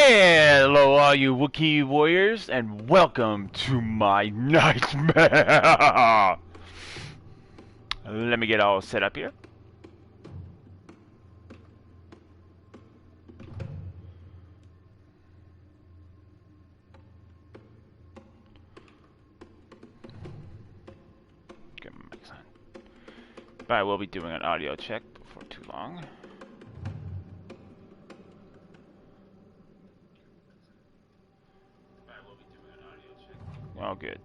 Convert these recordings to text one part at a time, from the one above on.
Hello, all you Wookiee warriors, and welcome to my nightmare. Let me get all set up here. Get my mics on. But I will be doing an audio check before too long. Oh, good.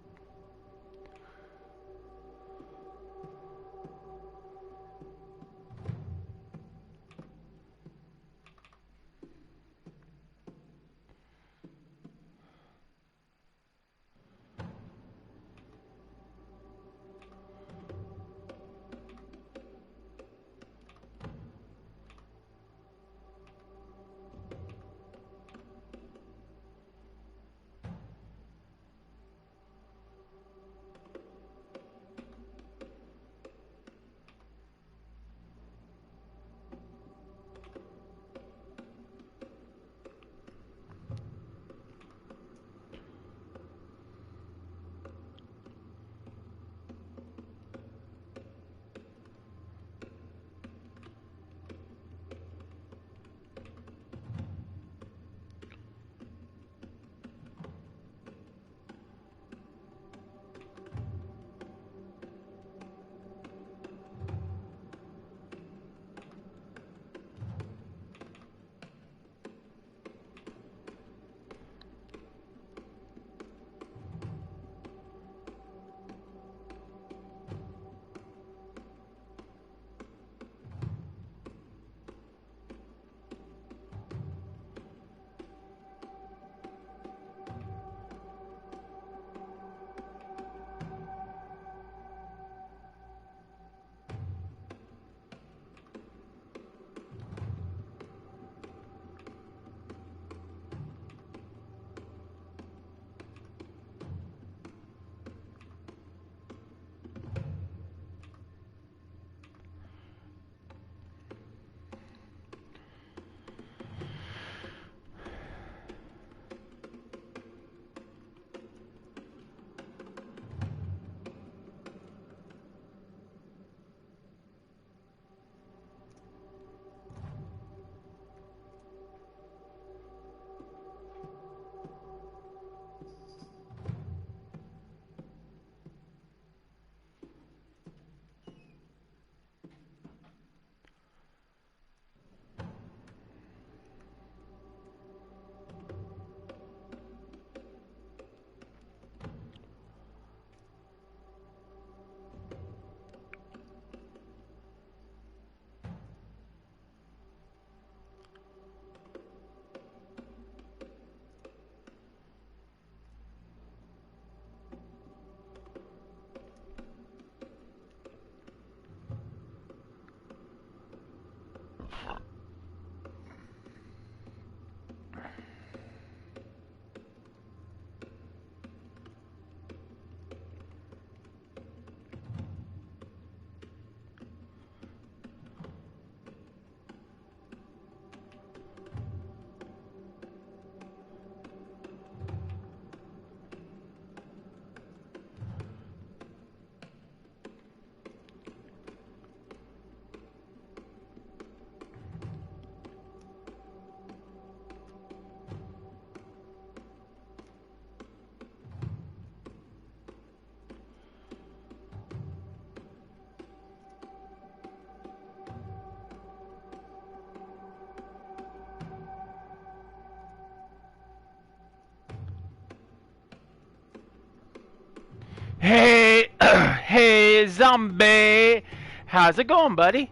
Hey, hey, zombie! How's it going, buddy?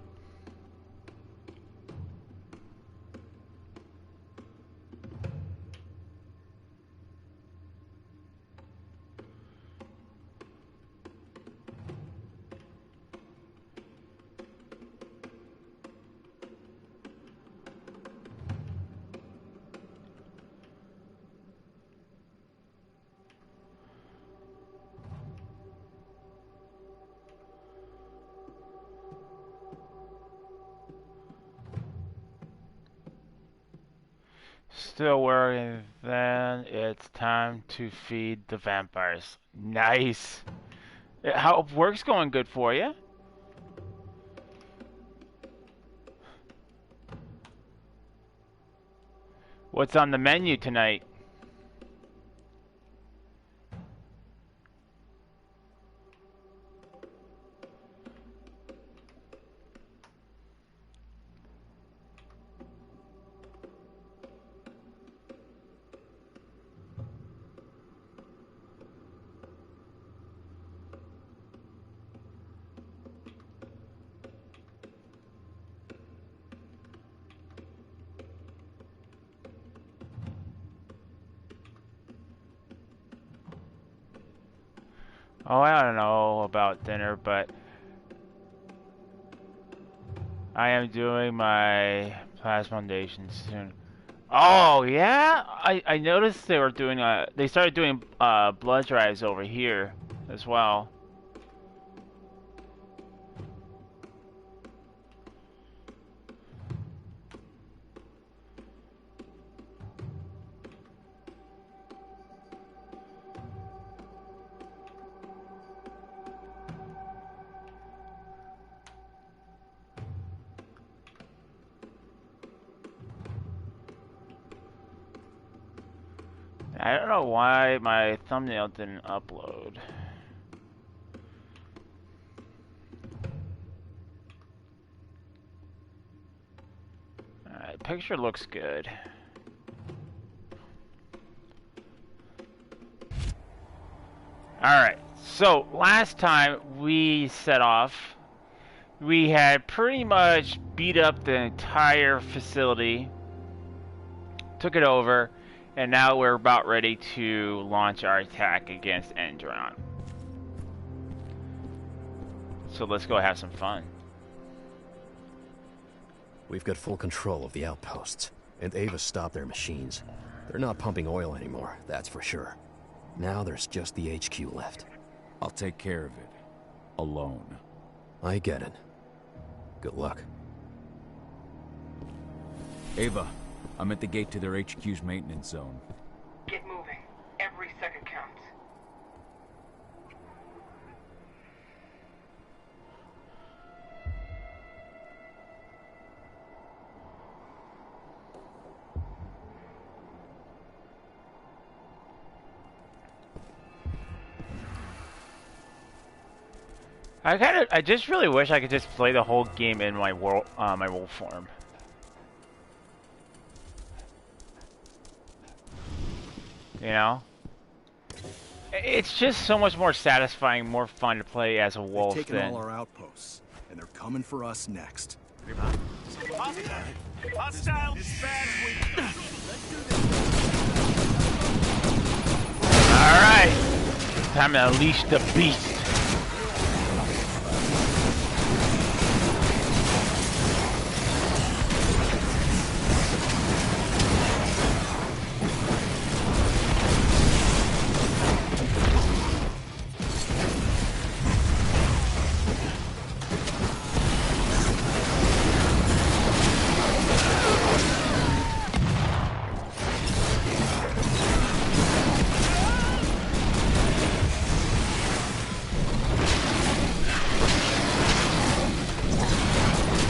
Still working, then it's time to feed the vampires. Nice. How work's going good for you? What's on the menu tonight? Oh, I don't know about dinner, but I am doing my plasmodation soon. Oh yeah, I noticed they were doing they started doing blood drives over here as well. I don't know why my thumbnail didn't upload. Alright, picture looks good. Alright, so last time we set off, we had pretty much beat up the entire facility, took it over, and now we're about ready to launch our attack against Endron. So let's go have some fun. We've got full control of the outposts, and Ava stopped their machines. They're not pumping oil anymore, that's for sure. Now there's just the HQ left. I'll take care of it. Alone. I get it. Good luck. Ava, I'm at the gate to their HQ's maintenance zone. Get moving. Every second counts. I just really wish I could just play the whole game in my my wolf form. You know? It's just so much more satisfying, more fun to play as a wolf They've taken than... all our outposts, and they're coming for us next. Hostile dispatch. Alright! Time to unleash the beast.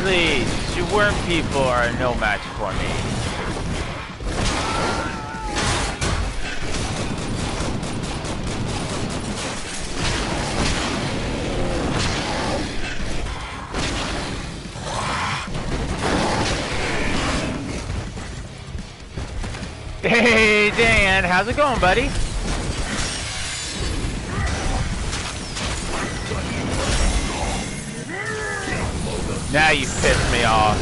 Please, you worm people are no match for me. Hey Dan, how's it going, buddy? Now you pissed me off.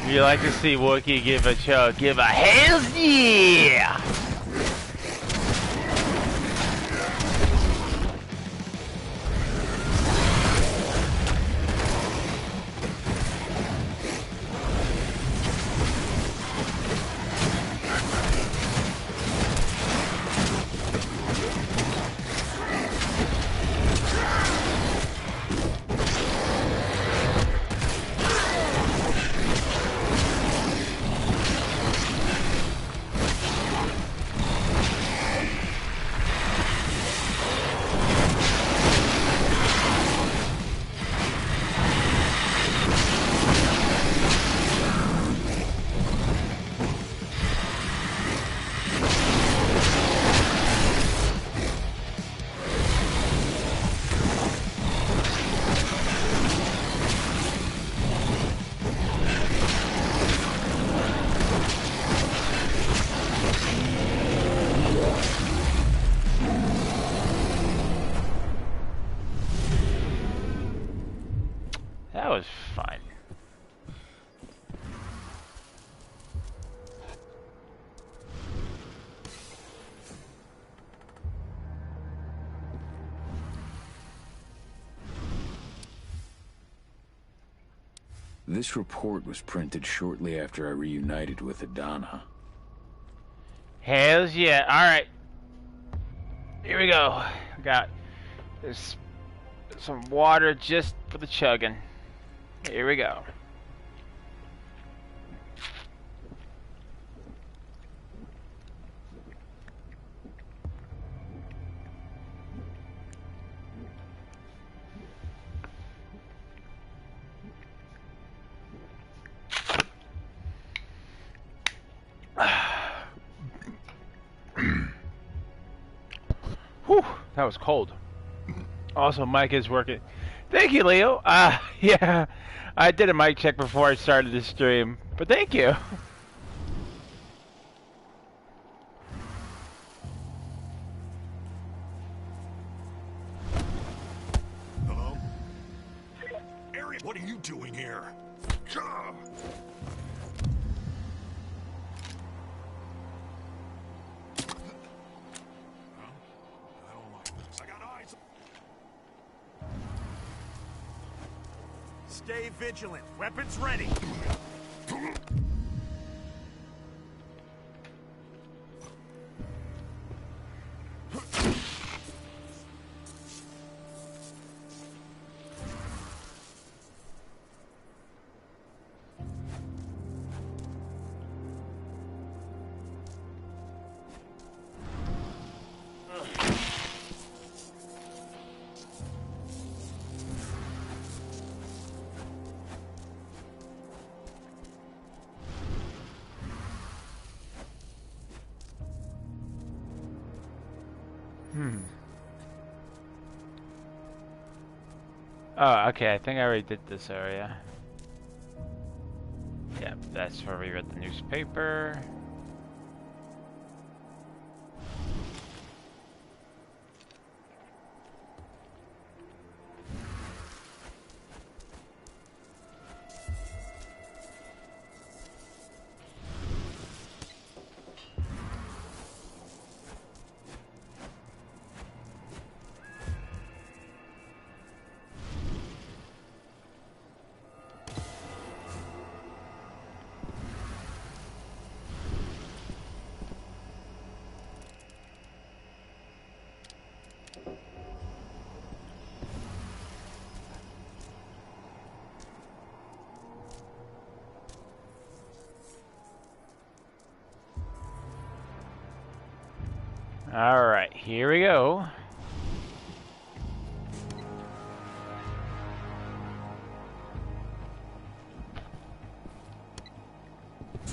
You like to see Wookiee give a chug, give a hells yeah! This report was printed shortly after I reunited with Adana. Hells yeah. Alright. Here we go. Got this, some water just for the chugging. Here we go. Whew, that was cold. Also, mic is working. Thank you, Leo. Yeah, I did a mic check before I started the stream, but thank you. Hello? Area, what are you doing here? Stay vigilant. Weapons ready. Oh, okay, I think I already did this area. Yep, that's where we read the newspaper. Alright, here we go.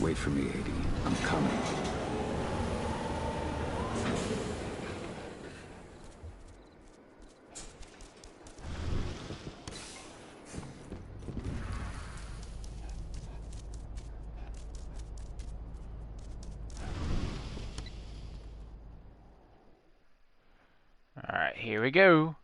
Wait for me, 80. I'm coming. Alright, here we go.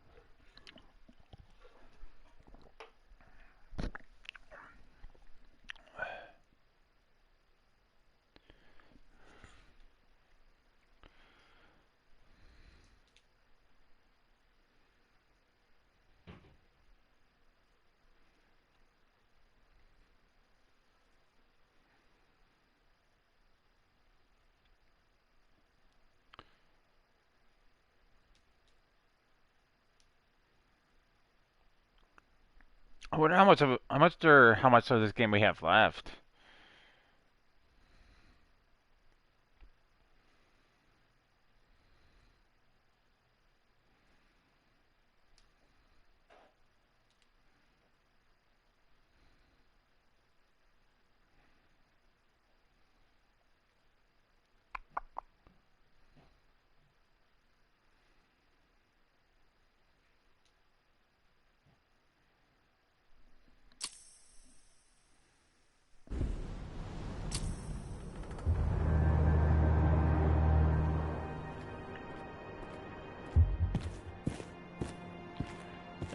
I wonder how much of this game we have left.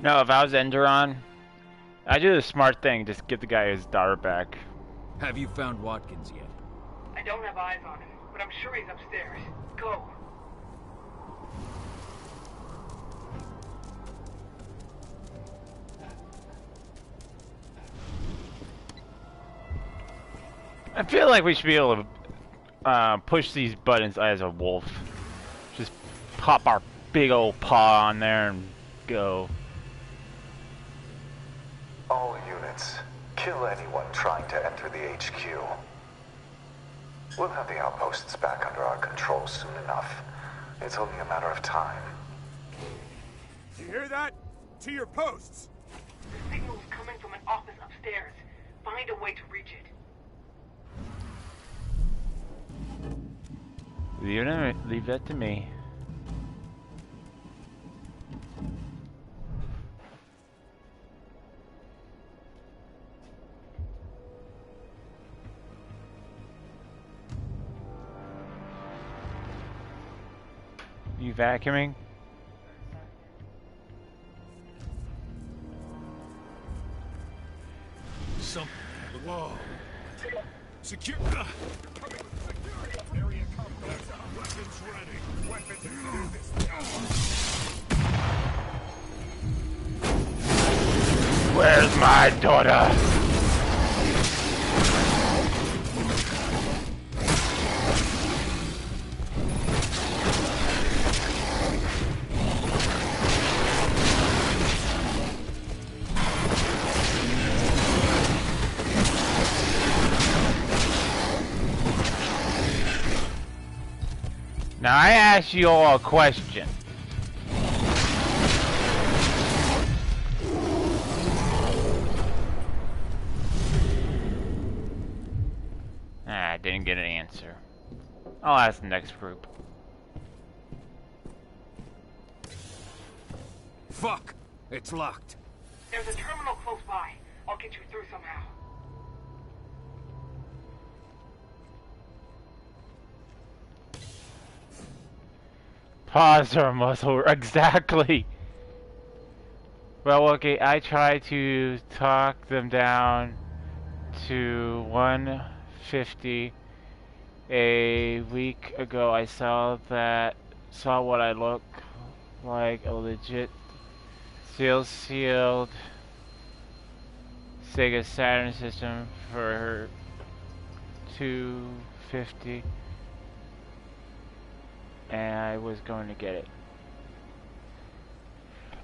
No, if I was Enderon, I'd do the smart thing, just give the guy his daughter back. Have you found Watkins yet? I don't have eyes on him, but I'm sure he's upstairs. Go. I feel like we should be able to push these buttons as a wolf. Just pop our big old paw on there and go. All units, kill anyone trying to enter the HQ. We'll have the outposts back under our control soon enough. It's only a matter of time. You hear that? To your posts! The signal's coming from an office upstairs. Find a way to reach it. Leave that to me. You vacuuming? Something. Whoa. Secure. Area complex. Weapons ready. Weapons do this. Where's my daughter? Now I ask you all a question. I didn't get an answer. I'll ask the next group. Fuck! It's locked. There's a terminal close by. I'll get you through somehow. Pause or muscle. Exactly. Well, okay, I tried to talk them down to 150 a week ago. I saw what I look like a legit sealed Sega Saturn system for 250. And I was going to get it.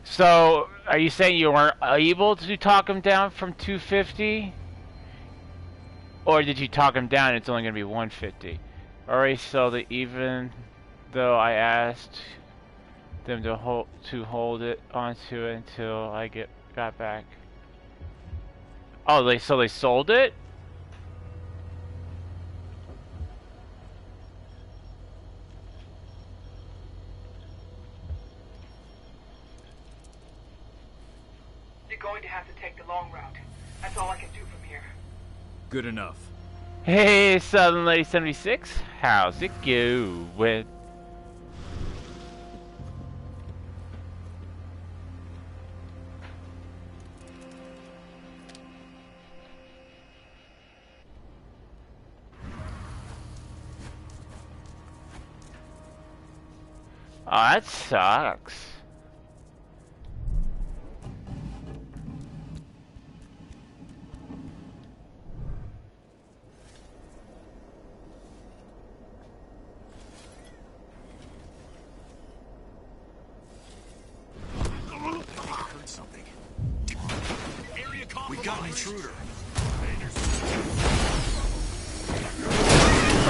So, are you saying you weren't able to talk him down from 250? Or did you talk him down and it's only going to be 150? Alright, so that even though I asked them to hold it onto it until I got back. Oh, so they sold it? Going to have to take the long route. That's all I can do from here. Good enough. Hey, Southern Lady 76, how's it going? Oh, that sucks.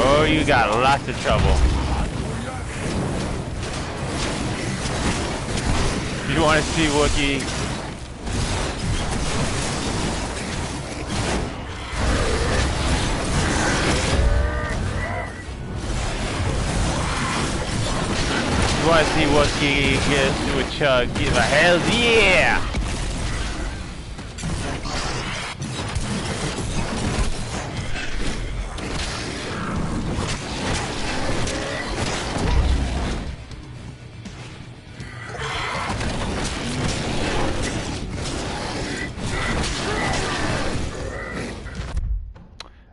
Oh, you got lots of trouble. You want to see Wookiee? You want to see Wookiee get to a chug? Give a hell yeah!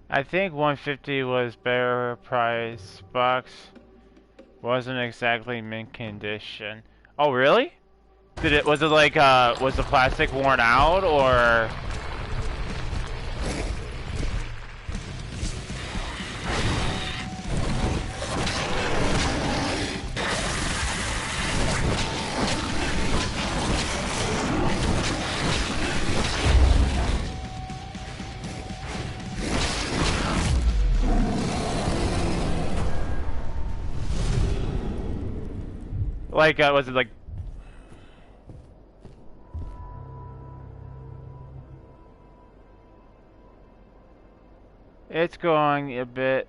I think 150 was better price. Box wasn't exactly mint condition. Oh really? Was it like was the plastic worn out or? Like, was it like... It's going a bit...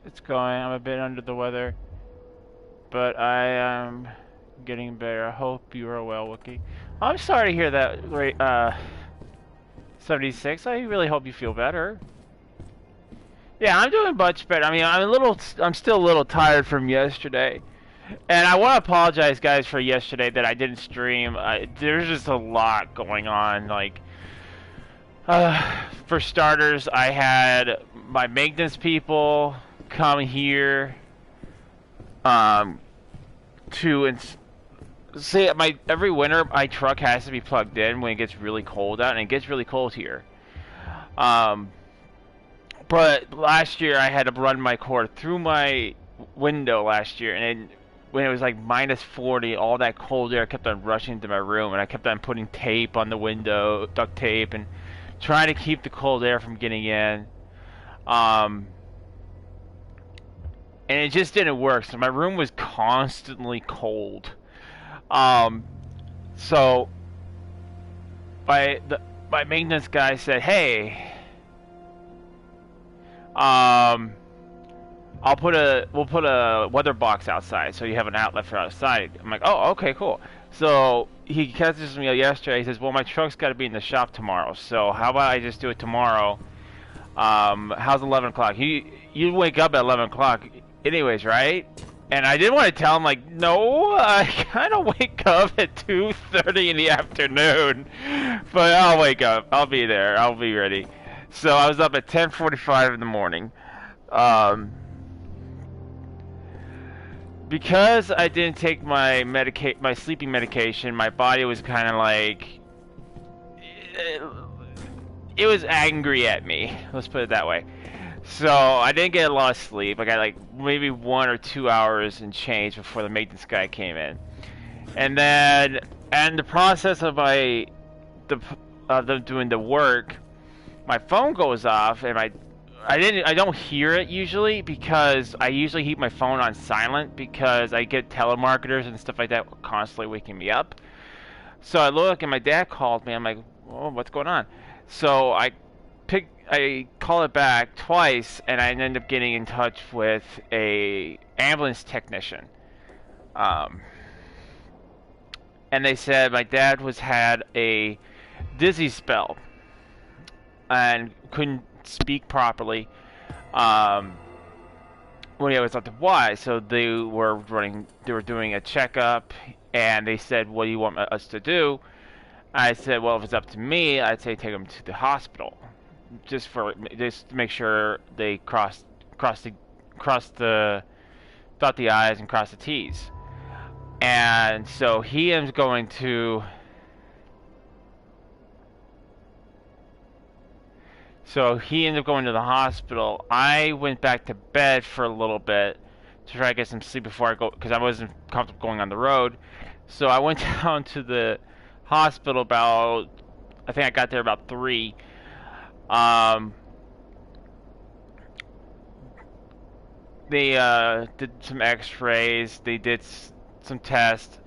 It's going, I'm a bit under the weather. But I am getting better. I hope you are well, Wookie. I'm sorry to hear that, 76. I really hope you feel better. Yeah, I'm doing much better. I mean, I'm still a little tired from yesterday. And I want to apologize, guys, for yesterday that I didn't stream. There's just a lot going on. Like, for starters, I had my maintenance people come here to see every winter my truck has to be plugged in when it gets really cold out, and it gets really cold here. But last year I had to run my cord through my window last year, and when it was like minus 40, all that cold air kept on rushing into my room, and I kept on putting tape on the window, duct tape, and trying to keep the cold air from getting in. And it just didn't work, so my room was constantly cold. So my maintenance guy said, "Hey, we'll put a weather box outside so you have an outlet for outside." I'm like, "Oh, okay, cool." So he catches me yesterday. He says, "Well, my truck's got to be in the shop tomorrow, so how about I just do it tomorrow? How's 11 o'clock? You wake up at 11 o'clock anyways, right?" And I didn't want to tell him, like, no, I kind of wake up at 2:30 in the afternoon, but I'll wake up. I'll be there. I'll be ready. So I was up at 10:45 in the morning. Because I didn't take my sleeping medication, my body was kind of like, it was angry at me. Let's put it that way. So I didn't get a lot of sleep. I got like maybe 1 or 2 hours and change before the maintenance guy came in. And then, and the process of them doing the work, my phone goes off, and I don't hear it usually, because I usually keep my phone on silent because I get telemarketers and stuff like that constantly waking me up. So I look, and my dad called me. I'm like, "Oh, what's going on?" So I call it back twice, and I end up getting in touch with a ambulance technician. And they said my dad had a dizzy spell and couldn't speak properly. When he was up to why, so they were doing a checkup, and they said, "What do you want us to do?" I said, "Well, if it's up to me, I'd say take him to the hospital, just to make sure they dot the I's and cross the T's." And so he ends going to. So he ended up going to the hospital. I went back to bed for a little bit to try to get some sleep before I go, because I wasn't comfortable going on the road. So I went down to the hospital about, I think I got there about 3. They did some x-rays, they did some tests,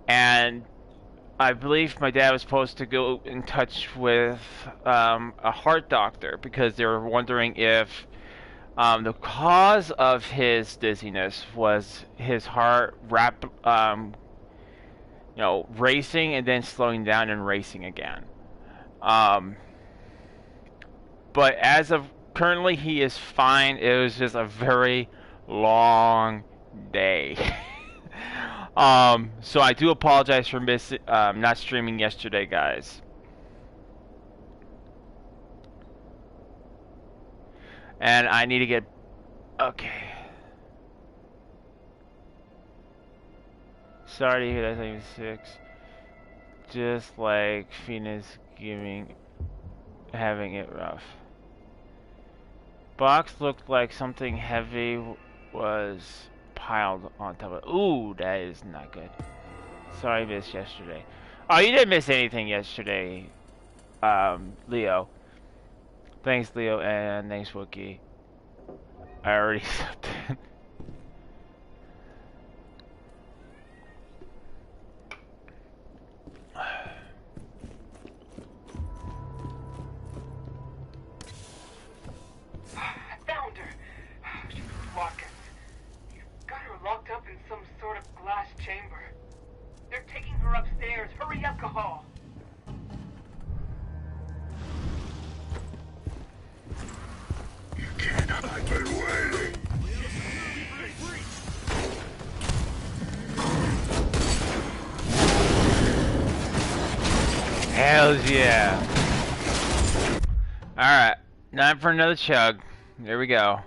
and I believe my dad was supposed to go in touch with a heart doctor, because they were wondering if the cause of his dizziness was his heart racing and then slowing down and racing again. But as of currently, he is fine. It was just a very long day. So I do apologize for not streaming yesterday, guys. And I need to get... Okay. Sorry to hear that, 76. Just like Phoenix having it rough. Box looked like something heavy was piled on top of it. Ooh, that is not good. Sorry I missed yesterday. Oh, you didn't miss anything yesterday, Leo. Thanks, Leo, and thanks, Wookie. I already slept in. Hells yeah. Alright, time for another chug. There we go.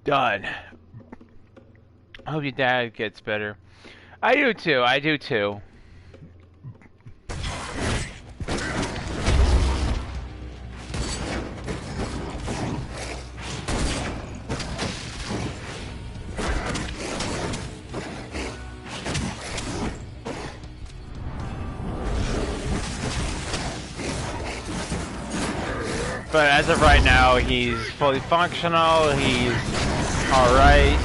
Done. I hope your dad gets better. I do too. I do too. But as of right now, he's fully functional. He's all right.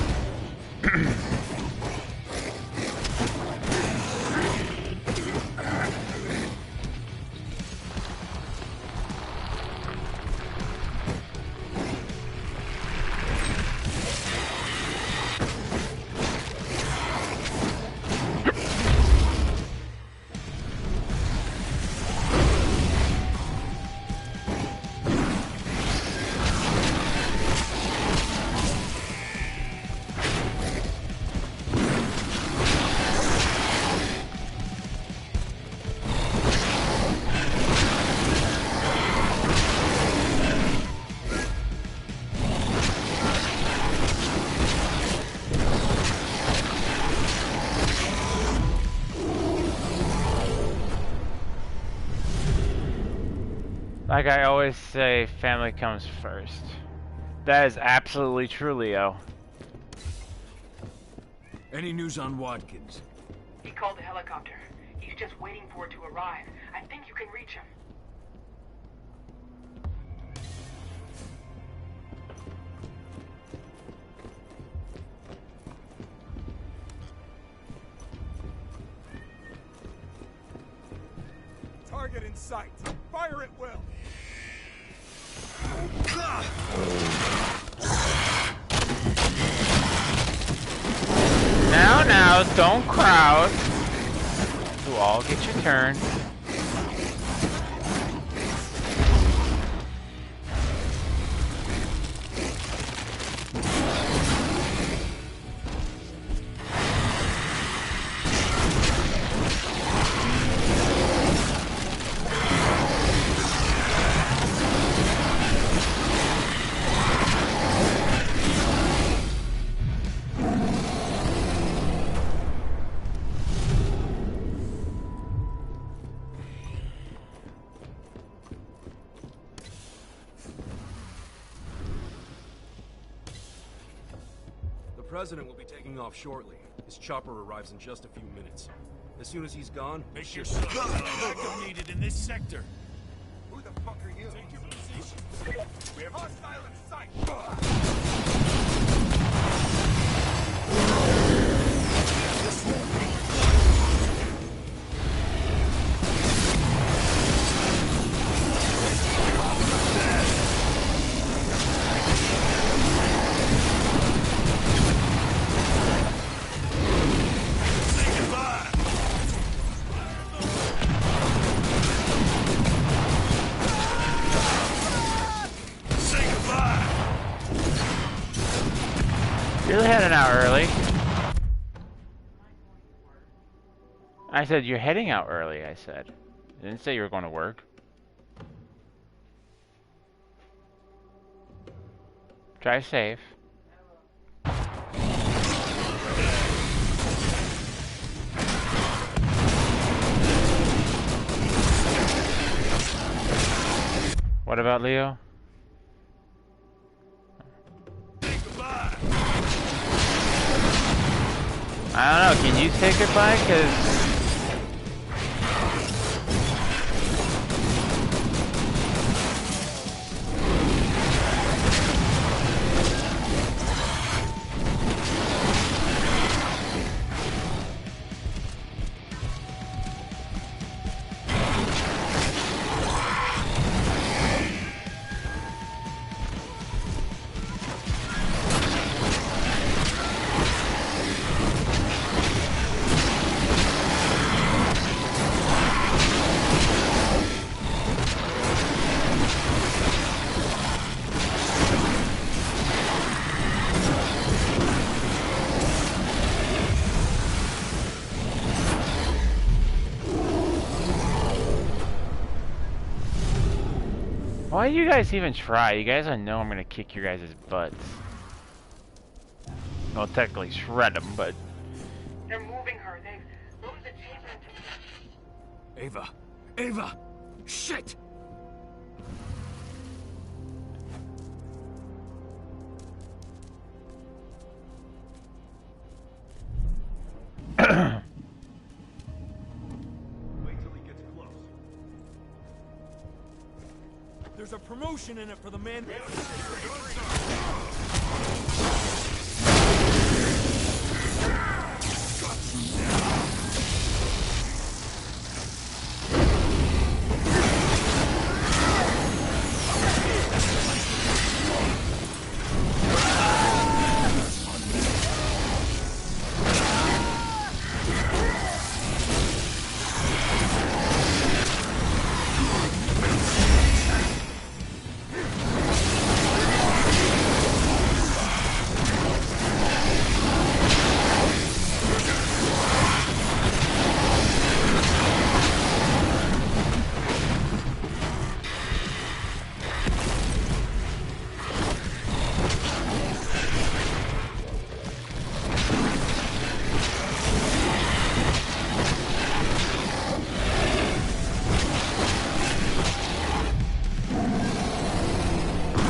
Like I always say, family comes first. That is absolutely true, Leo. Any news on Watkins? He called the helicopter. He's just waiting for it to arrive. I think you can reach him. Target in sight. Fire at will. Now, don't crowd. You all get your turn. The President will be taking off shortly. His chopper arrives in just a few minutes. As soon as he's gone, Make yourself backup needed in this sector. Who the fuck are you? Take your position. We have hostile in sight. You're heading out early. I said you're heading out early, I said. I didn't say you were going to work. Drive safe. What about Leo? I don't know, can you say goodbye? Cause Why do you guys even try? You guys know I'm gonna kick your guys' butts. Well, technically shred them, but... They're moving her. They've moved the chamber into... Ava! Ava! Shit! Wait till he gets close. There's a promotion in it for the man.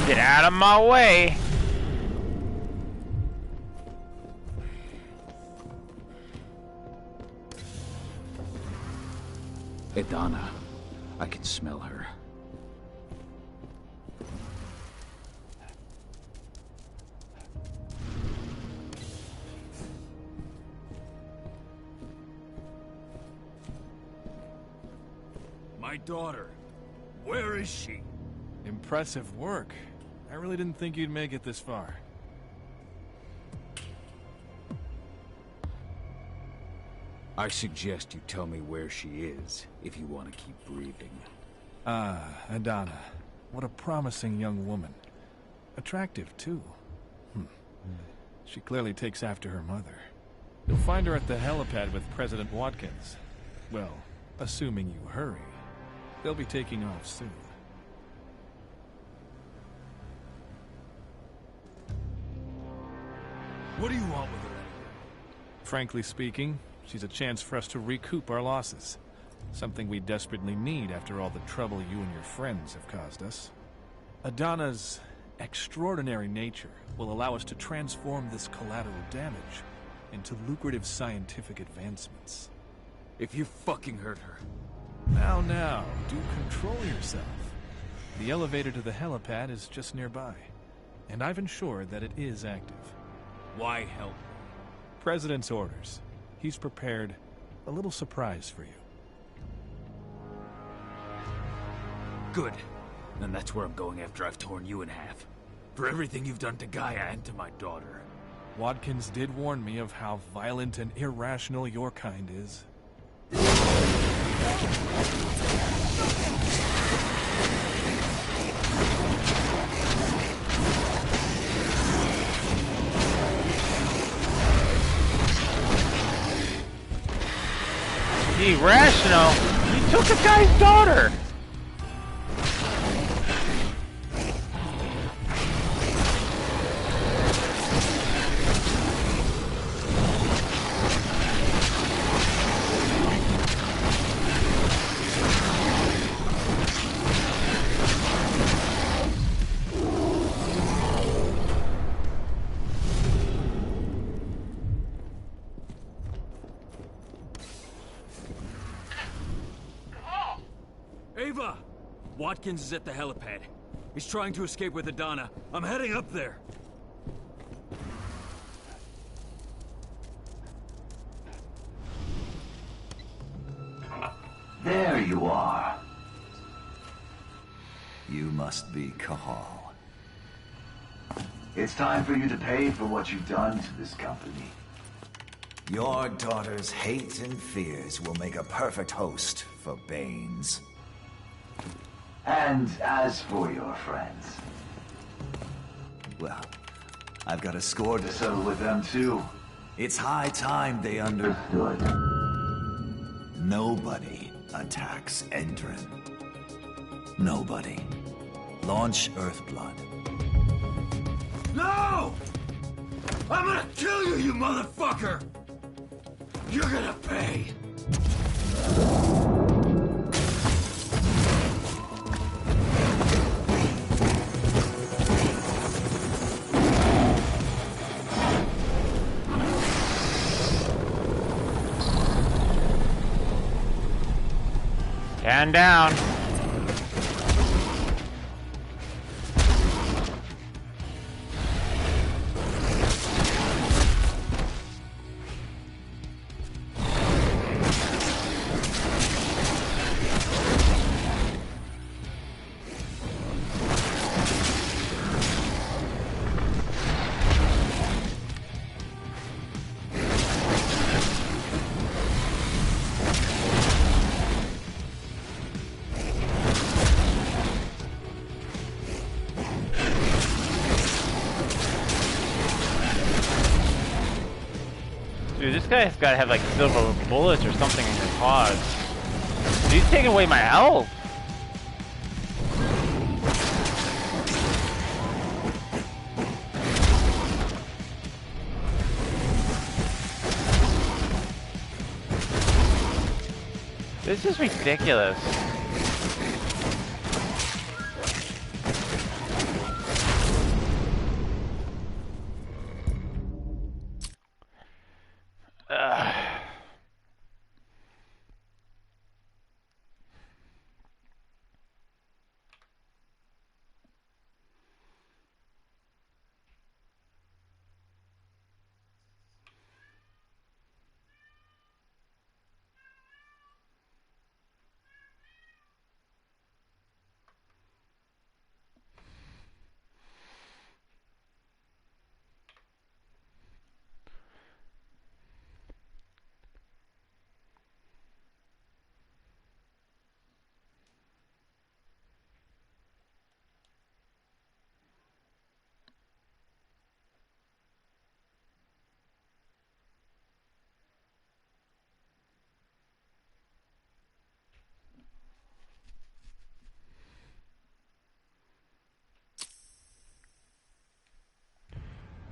Get out of my way! Idana. I can smell her. My daughter. Where is she? Impressive work. I really didn't think you'd make it this far. I suggest you tell me where she is, if you want to keep breathing. Ah, Idana. What a promising young woman. Attractive, too. She clearly takes after her mother. You'll find her at the helipad with President Watkins. Well, assuming you hurry. They'll be taking off soon. What do you want with her? Frankly speaking, she's a chance for us to recoup our losses. Something we desperately need after all the trouble you and your friends have caused us. Idana's extraordinary nature will allow us to transform this collateral damage into lucrative scientific advancements. If you fucking hurt her. Now, do control yourself. The elevator to the helipad is just nearby, and I've ensured that it is active. Why help me? President's orders. He's prepared a little surprise for you. Good. Then that's where I'm going after I've torn you in half. For everything you've done to Gaia and to my daughter. Watkins did warn me of how violent and irrational your kind is. Irrational? You took the guy's daughter! Ava! Watkins is at the helipad. He's trying to escape with Idana. I'm heading up there. There you are. You must be Kahal. It's time for you to pay for what you've done to this company. Your daughter's hate and fears will make a perfect host for Banes. And as for your friends... well, I've got a score to settle with them too. It's high time they understood. Nobody attacks Endron. Nobody. Launch Earthblood. No! I'm gonna kill you, you motherfucker! You're gonna pay! Stand down. Dude, this guy's gotta have like silver bullets or something in his claws. He's taking away my health. This is ridiculous.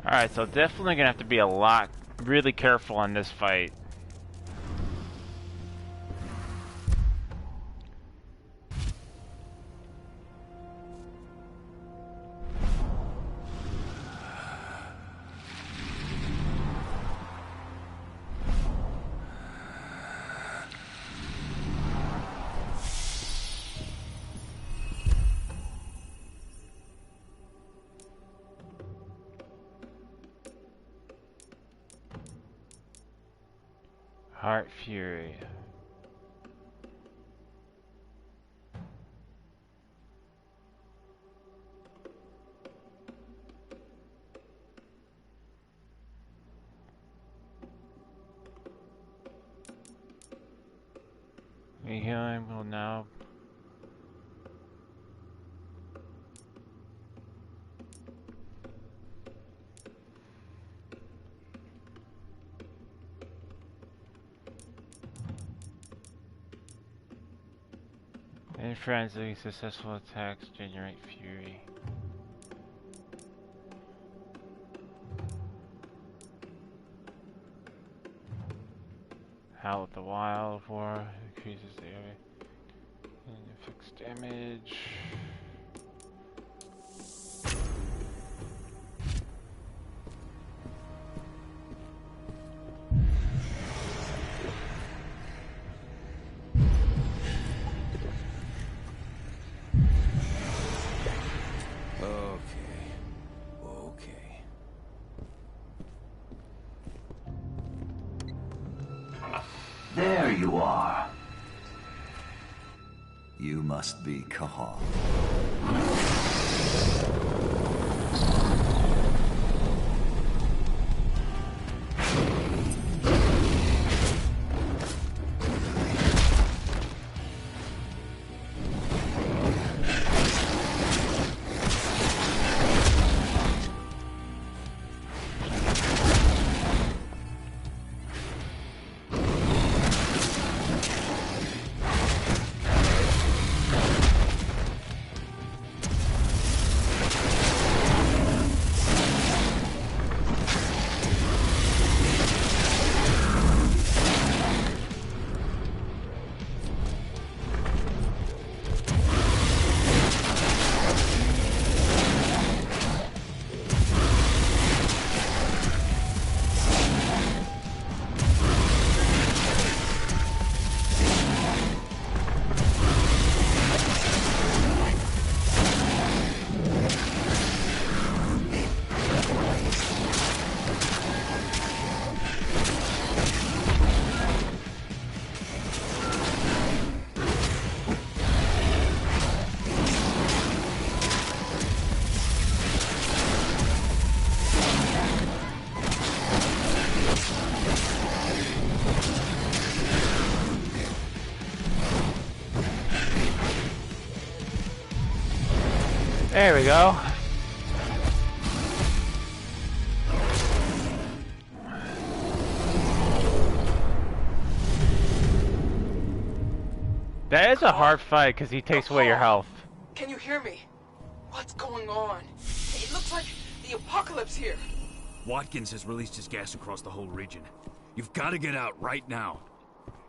Alright, so definitely gonna have to be really careful on this fight. Heart Fury. The healing will now. In frenzy, successful attacks generate fury. Howl at the Wild War increases the area and inflicts damage. There you are. You must be Kahal. There we go. That is a hard fight because he takes away your health. Can you hear me? What's going on? It looks like the apocalypse here. Watkins has released his gas across the whole region. You've got to get out right now.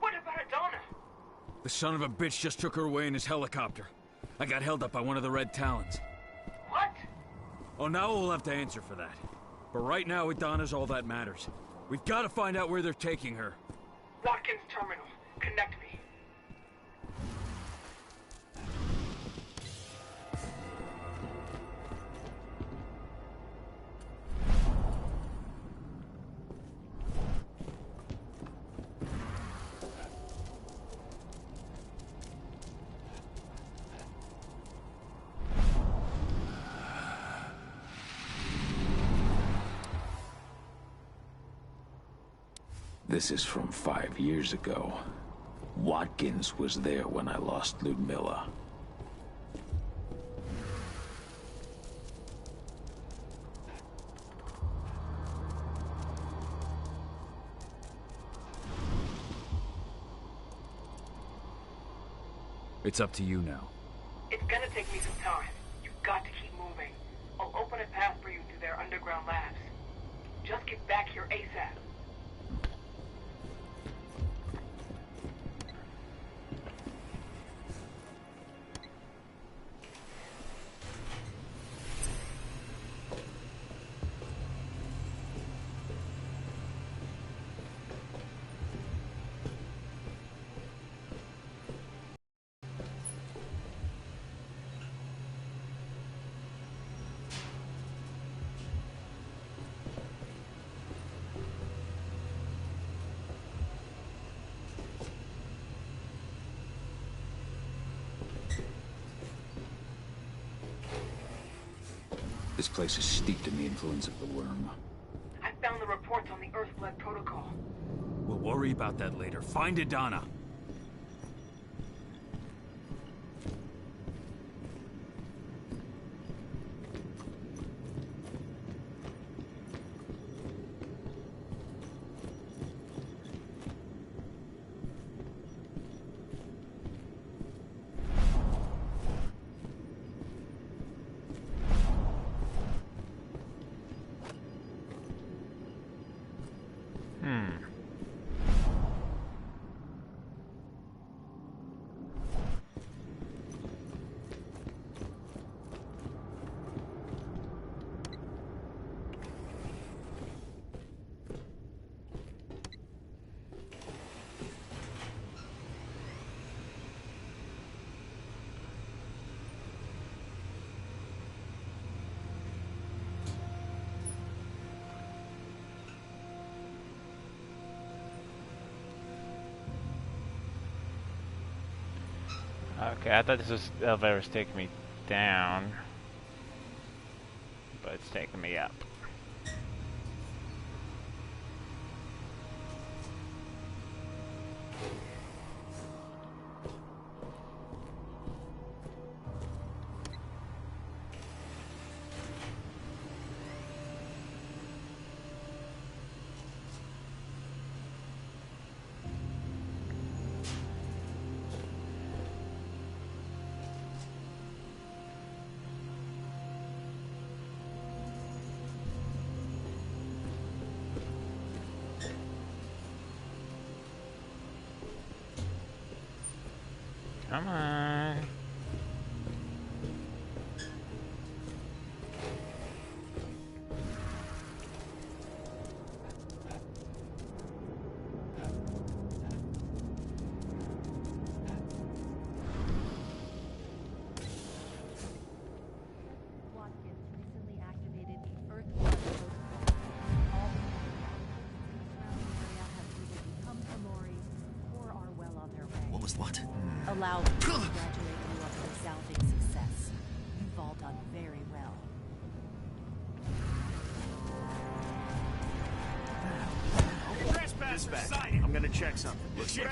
What about Adana? The son of a bitch just took her away in his helicopter. I got held up by one of the Red Talons. What? Oh, now we'll have to answer for that. But right now, Adana's all that matters. We've got to find out where they're taking her. Watkins Terminal. Connect me. This is from 5 years ago. Watkins was there when I lost Ludmilla. It's up to you now. It's gonna take me some time. You've got to keep moving. I'll open a path for you through their underground labs. Just get back here ASAP. This place is steeped in the influence of the worm. I found the reports on the Earth-Blood Protocol. We'll worry about that later. Find Adana. Okay, I thought this was elevator was taking me down, but it's taking me up. Come on. Watkins recently activated the Earth-Blood Protocol. All the surrounding area have either become Amori's or are well on their way. What was what? Allow me to congratulate you on the resounding success. You've all done very well. Dispatch. I'm gonna check something. Looks like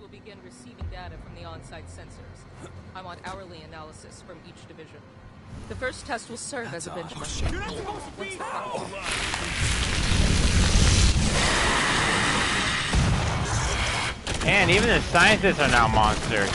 will begin receiving data from the on-site sensors. I want hourly analysis from each division. The first test will serve as a benchmark. You're not supposed to be And even the scientists are now monsters.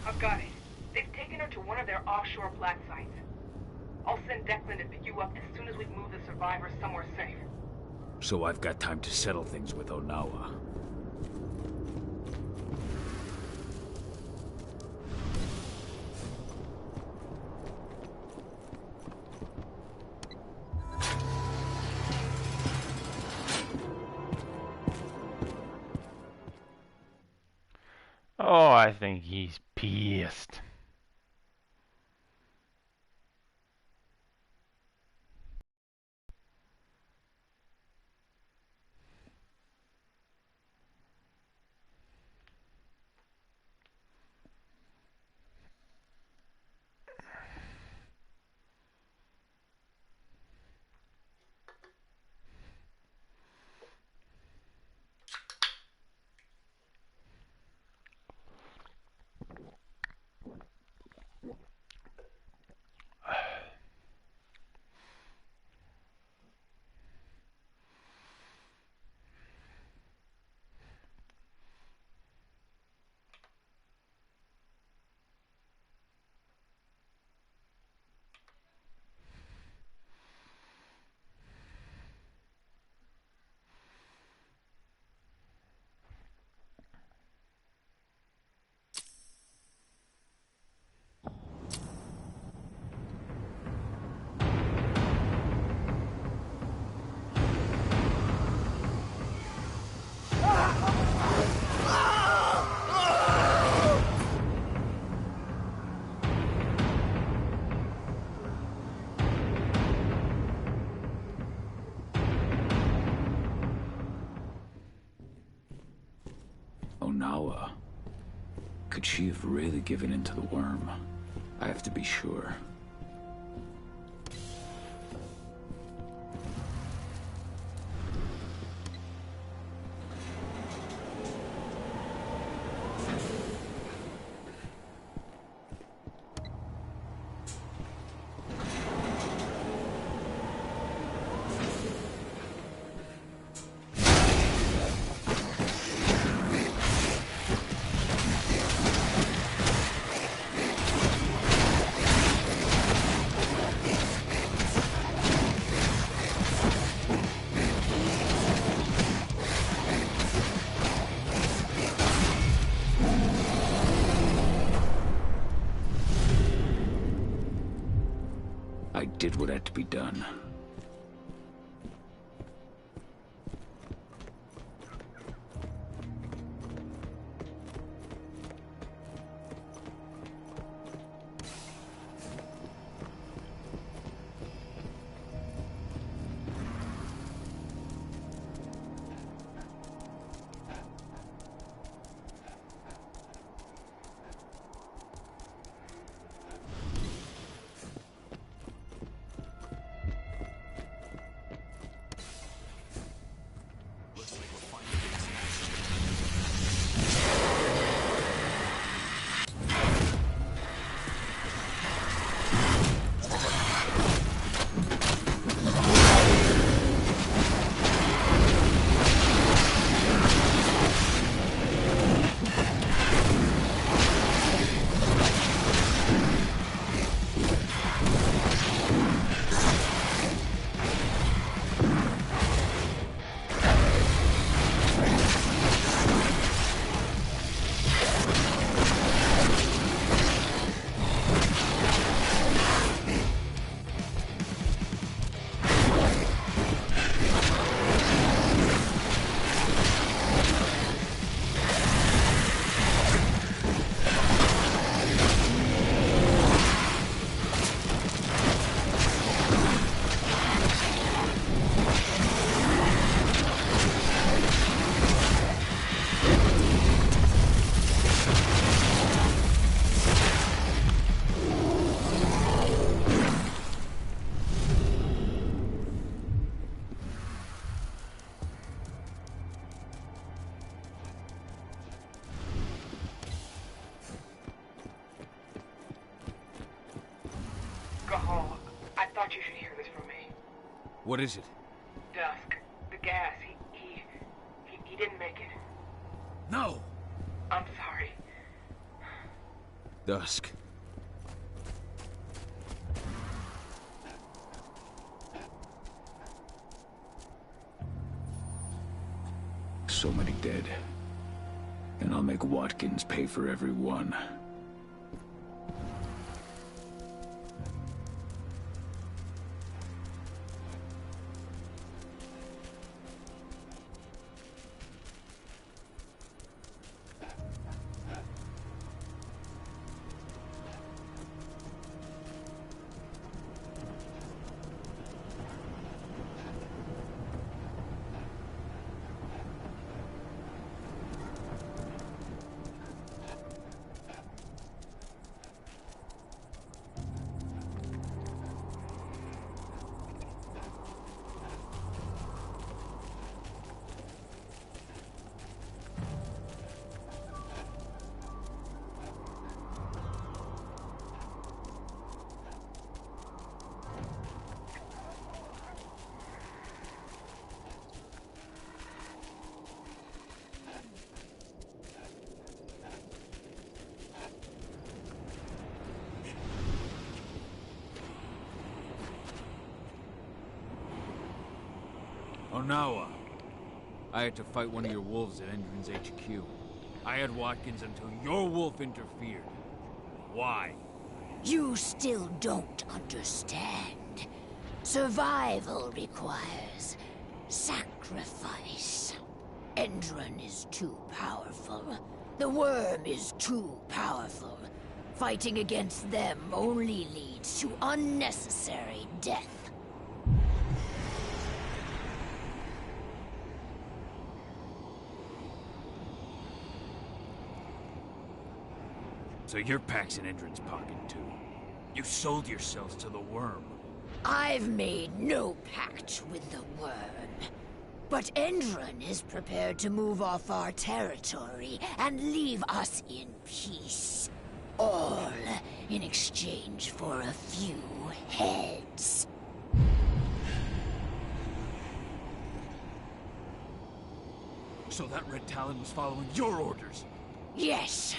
I've got it. They've taken her to one of their offshore black sites. I'll send Declan to pick you up as soon as we move the survivors somewhere safe. So I've got time to settle things with Onawa. Oh, I think he's pissed. Onawa. Could she have really given in to the worm? I have to be sure. I did what had to be done. What is it? Dusk. The gas. He didn't make it. No! I'm sorry. Dusk. So many dead. And I'll make Watkins pay for every one. Onawa. I had to fight one of your wolves at Endron's HQ. I had Watkins until your wolf interfered. Why? You still don't understand. Survival requires sacrifice. Endron is too powerful. The worm is too powerful. Fighting against them only leads to unnecessary death. So your pack's in Endron's pocket, too. You sold yourselves to the worm. I've made no pact with the worm. But Endron is prepared to move off our territory and leave us in peace. All in exchange for a few heads. So that Red Talon was following your orders? Yes.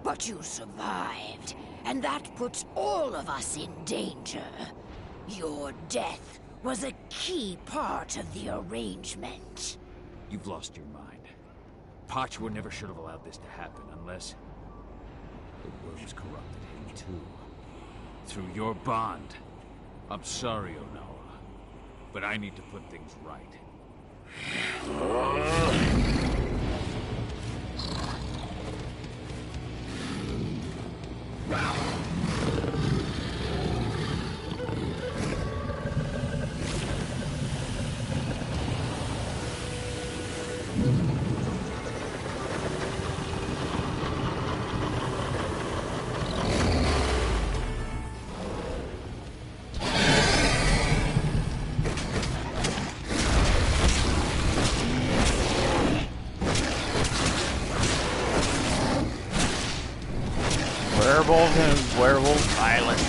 But you survived, and that puts all of us in danger. Your death was a key part of the arrangement. You've lost your mind. Pachwa never should have allowed this to happen unless the worms corrupted him too. Through your bond. I'm sorry, Onawa, but I need to put things right. Werewolf and Werewolf Island.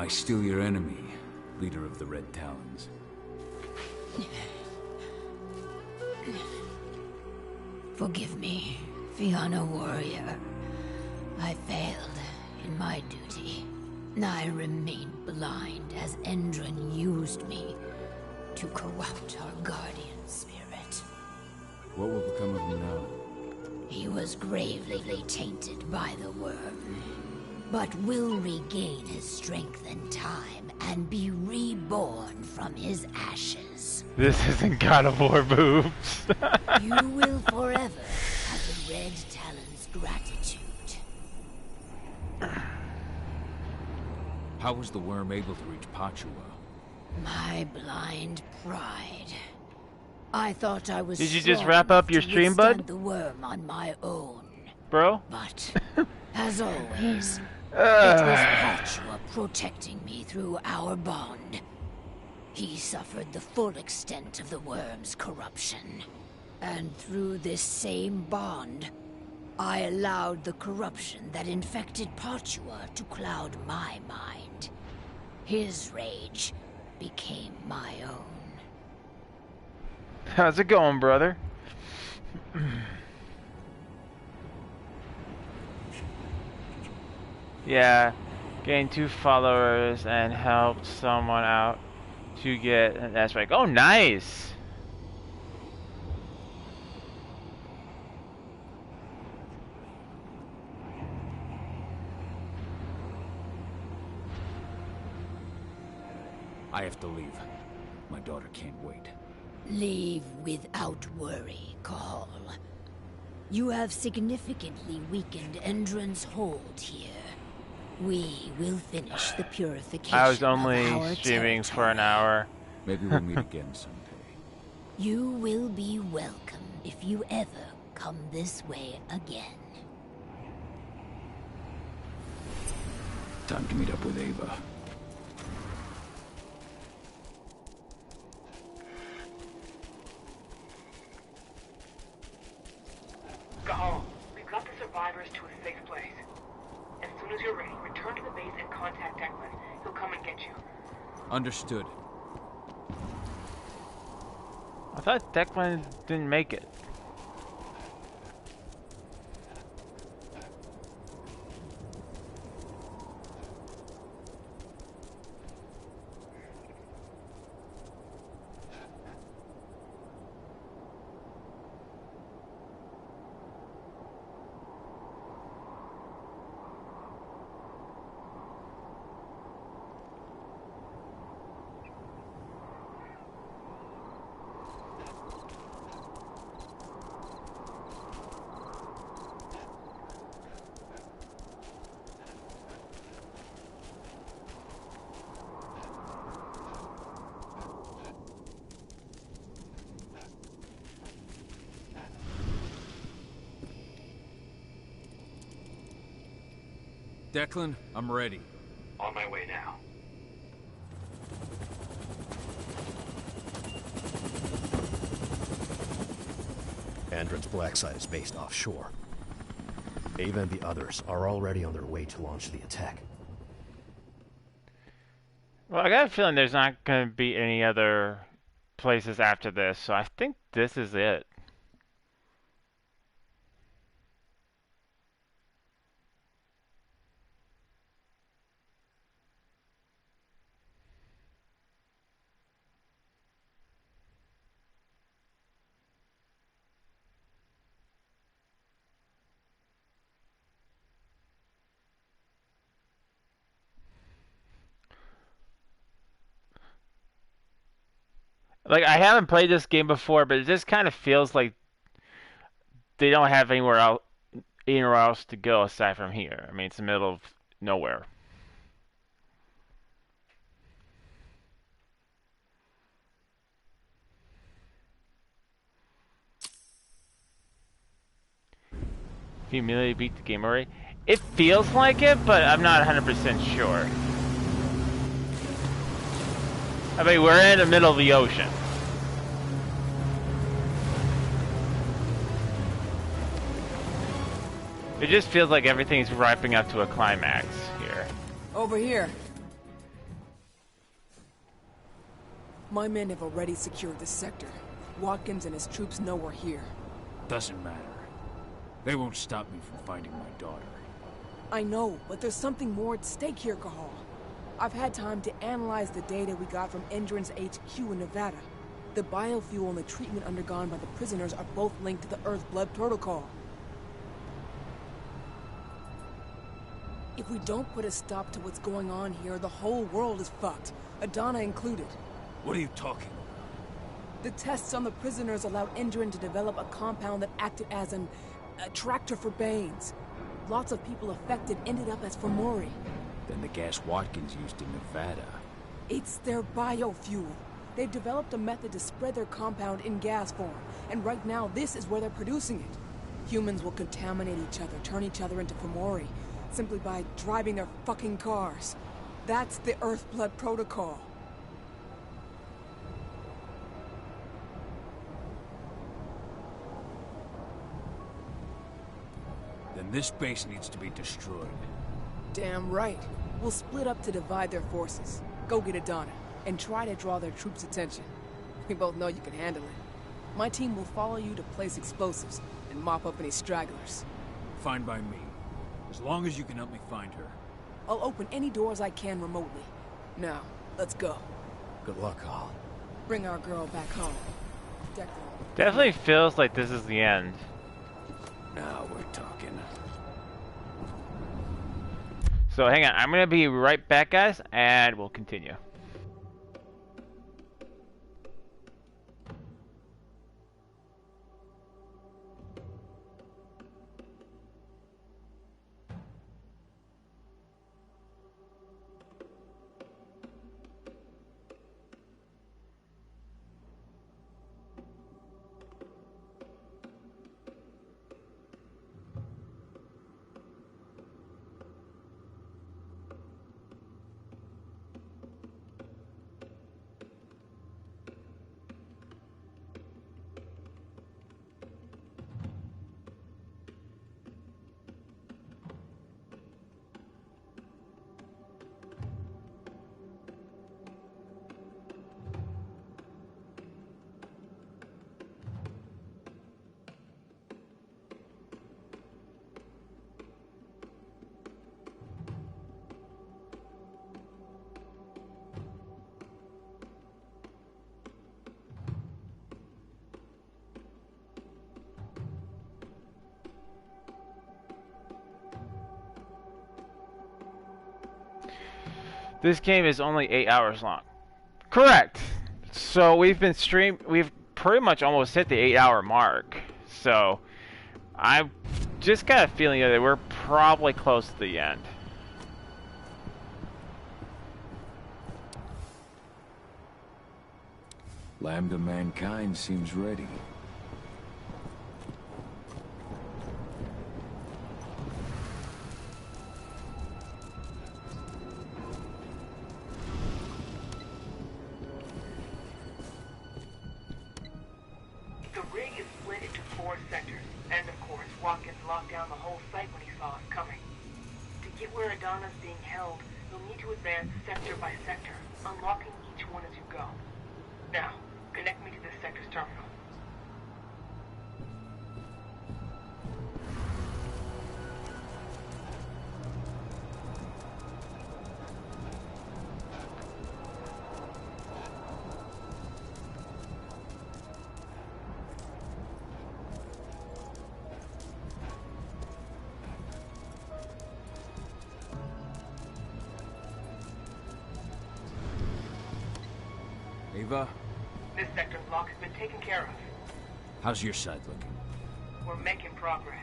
I still your enemy, leader of the Red Talons? Forgive me, Fianna warrior. I failed in my duty. I remained blind as Endron used me to corrupt our guardian spirit. What will become of him now? He was gravely tainted by the worm, but will regain his strength and time and be reborn from his ashes. This isn't God of War boobs. You will forever have the Red Talon's gratitude. How was the worm able to reach Pachua? My blind pride. I thought I was. Did you just strong wrap up enough your to stream, withstand bud? The worm on my own, Bro? but as always, it was Pachua protecting me through our bond. He suffered the full extent of the worm's corruption, and through this same bond, I allowed the corruption that infected Pachua to cloud my mind. His rage became my own. How's it going, brother? Yeah, gained 2 followers and helped someone out to get an S rank. Oh, nice! I have to leave. My daughter can't wait. Leave without worry, Call. You have significantly weakened Endron's hold here. We will finish the purification I was of only our streaming for territory. an hour. Maybe we'll meet again someday. You will be welcome if you ever come this way again. Time to meet up with Ava. Go. We've got the survivors to a safe place. As soon as you're ready, return to the base and contact Declan. He'll come and get you. Understood. I thought Declan didn't make it. Declan, I'm ready. On my way now. Andron's black site is based offshore. Ava and the others are already on their way to launch the attack. Well, I got a feeling there's not going to be any other places after this, so I think this is it. Like, I haven't played this game before, but it just kind of feels like they don't have anywhere else to go aside from here. I mean, it's the middle of nowhere. If you immediately beat the game already, it feels like it, but I'm not 100% sure. I mean, we're in the middle of the ocean. It just feels like everything's wrapping up to a climax here. Over here. My men have already secured this sector. Watkins and his troops know we're here. Doesn't matter. They won't stop me from finding my daughter. I know, but there's something more at stake here, Cahal. I've had time to analyze the data we got from Endron's HQ in Nevada. The biofuel and the treatment undergone by the prisoners are both linked to the Earth Blood Protocol. If we don't put a stop to what's going on here, the whole world is fucked, Adana included. What are you talking about? The tests on the prisoners allowed Endron to develop a compound that acted as an attractor for Banes. Lots of people affected ended up as Fomori. Then the gas Watkins used in Nevada. It's their biofuel. They've developed a method to spread their compound in gas form, and right now this is where they're producing it. Humans will contaminate each other, turn each other into Fomori, simply by driving their fucking cars. That's the Earth Blood Protocol. Then this base needs to be destroyed. Damn right. We'll split up to divide their forces. Go get Adana, and try to draw their troops' attention. We both know you can handle it. My team will follow you to place explosives, and mop up any stragglers. Fine by me. As long as you can help me find her. I'll open any doors I can remotely. Now, let's go. Good luck, Hal. Bring our girl back home. Protect her. Definitely feels like this is the end. Now we're talking. So hang on, I'm gonna be right back, guys, and we'll continue. This game is only 8 hours long. Correct. So we've pretty much almost hit the 8-hour mark. So I've just got a feeling that we're probably close to the end. Lambda Mankind seems ready. The rig is split into 4 sectors, and of course, Watkins locked down the whole site when he saw us coming. To get where Adana's being held, you'll need to advance sector by sector, unlocking each one as you go. Now, connect me to this sector's terminal. Ava? This sector's lock has been taken care of. How's your side looking? We're making progress.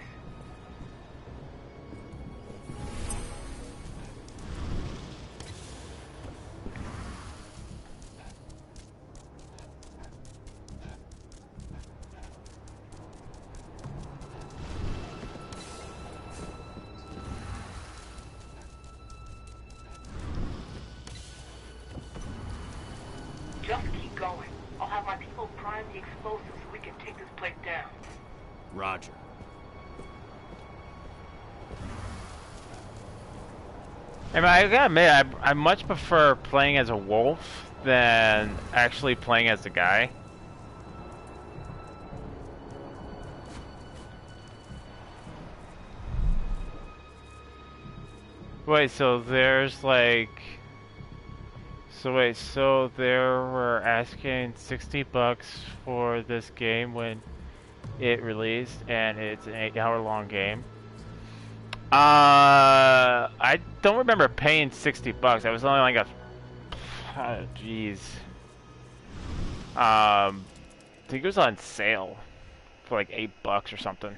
Just keep going. I'll have my people prime the explosives so we can take this place down. Roger. I mean, I gotta admit, I much prefer playing as a wolf than actually playing as the guy. Wait, so there's like... So wait, so they were asking $60 for this game when it released, and it's an 8-hour long game. I don't remember paying $60. I was only like jeez. I think it was on sale for like $8 or something.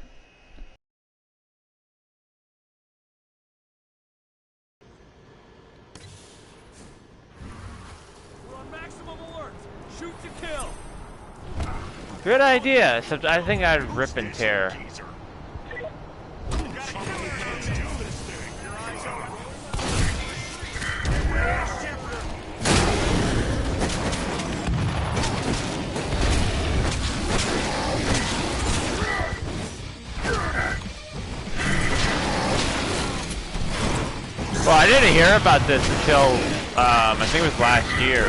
We're on maximum alert. Shoot to kill. Good idea, except I think I'd rip and tear. Well, I didn't hear about this until, I think it was last year.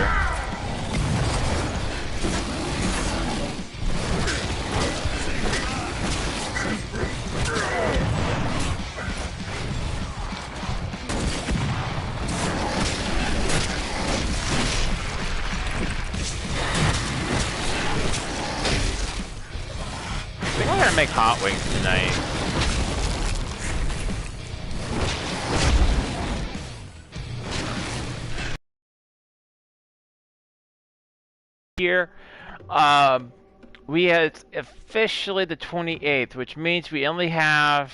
I think I'm gonna make hot wings tonight. Here, we had officially the 28th, which means we only have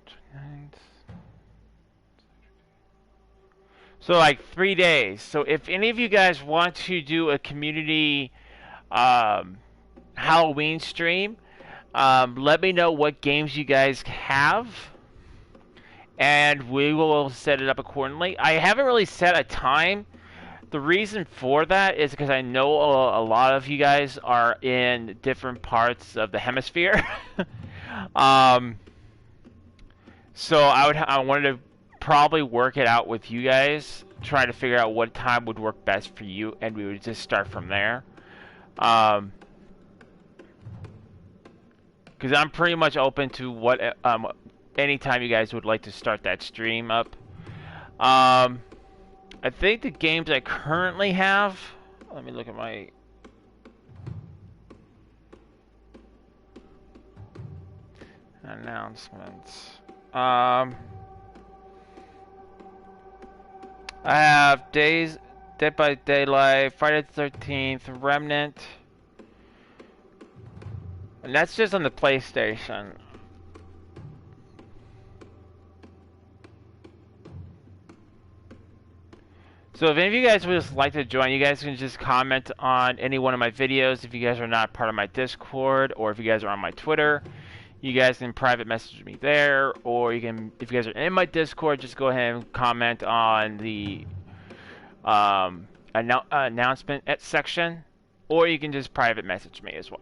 29th. So like 3 days. So if any of you guys want to do a community Halloween stream, let me know what games you guys have, and we will set it up accordingly. I haven't really set a time. The reason for that is because I know a lot of you guys are in different parts of the hemisphere. So I wanted to probably work it out with you guys, try to figure out what time would work best for you, and we would just start from there. Because I'm pretty much open to what anytime you guys would like to start that stream up. I think the games I currently have, let me look at my announcements. I have Dead by Daylight, Friday the 13th, Remnant, and that's just on the PlayStation. So if any of you guys would just like to join, you guys can just comment on any one of my videos. If you guys are not part of my Discord, or if you guys are on my Twitter, you guys can private message me there, or you can, if you guys are in my Discord, just go ahead and comment on the announcement section, or you can just private message me as well.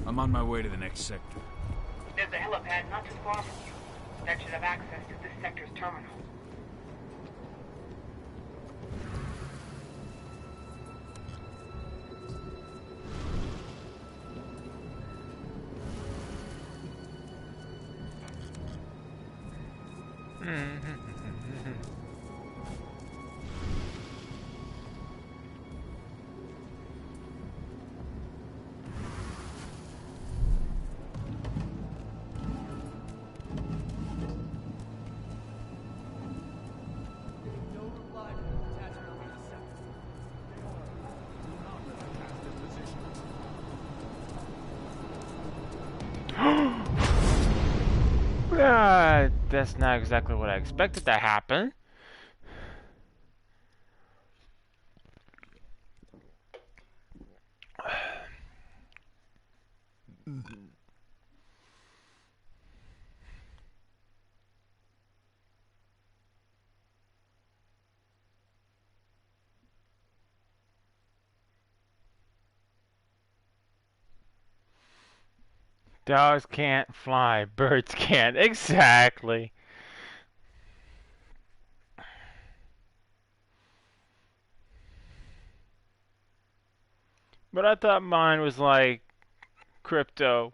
I'm on my way to the next sector. There's a helipad not too far from you. That should have access to this sector's terminal. That's not exactly what I expected to happen. Dogs can't fly, birds can't. Exactly. But I thought mine was like crypto.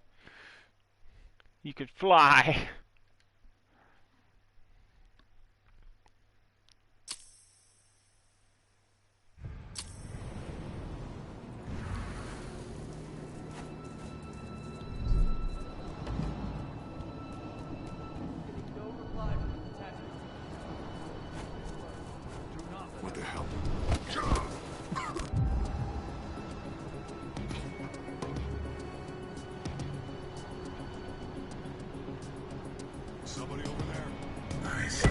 You could fly. What the hell? Somebody over there. Nice.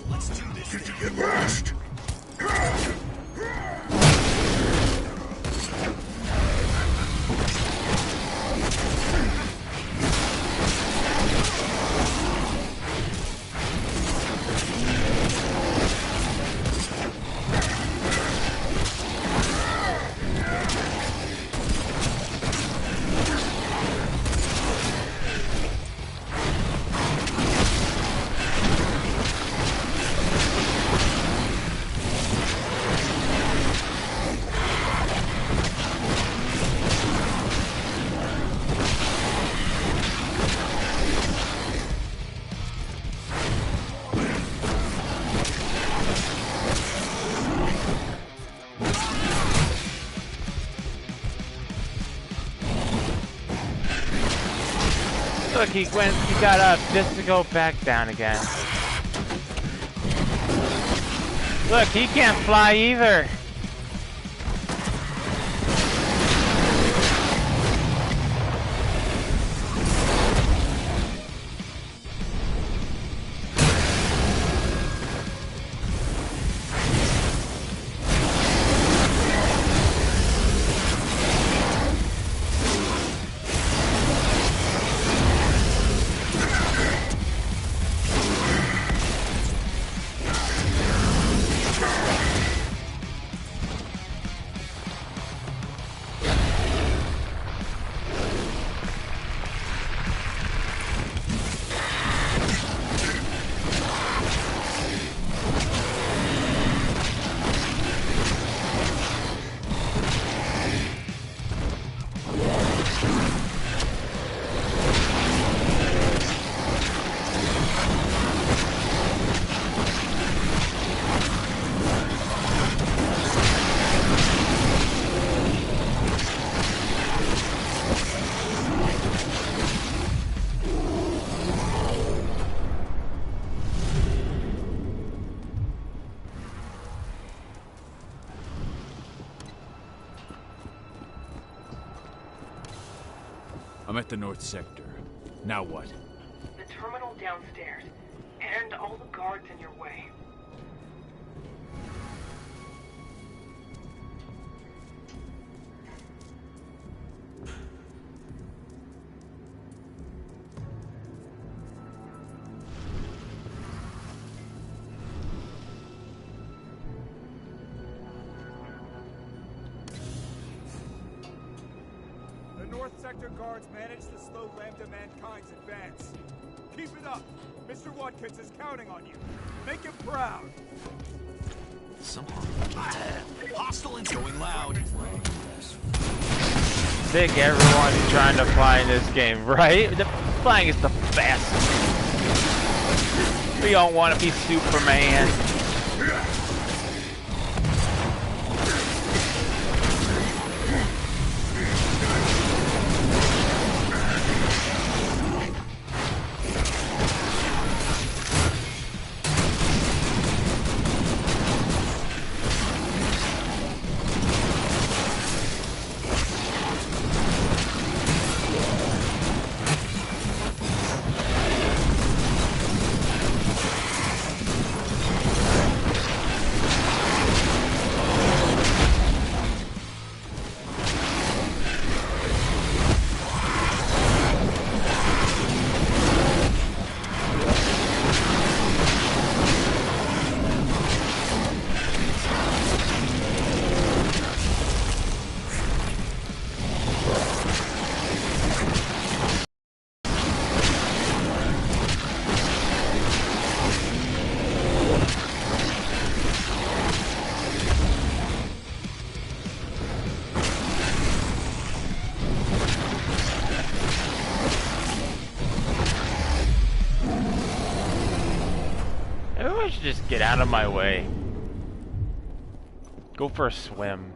Let's do this. Did you get lost? Look, he got up just to go back down again. Look, he can't fly either. I'm at the North Sector. Now what? The terminal downstairs. And all the guards in your way. Sector guards managed to slow Lambda Mankind's advance. Keep it up. Mr. Watkins is counting on you. Make him proud. Somehow. Hostile and going loud. I think everyone's trying to fly in this game, right? The flying is the best. We don't want to be Superman. Everyone should just get out of my way. Go for a swim.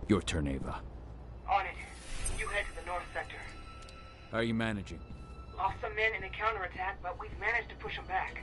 Your turn, Ava. On it. You head to the north sector. How are you managing? Lost some men in a counterattack, but we've managed to push them back.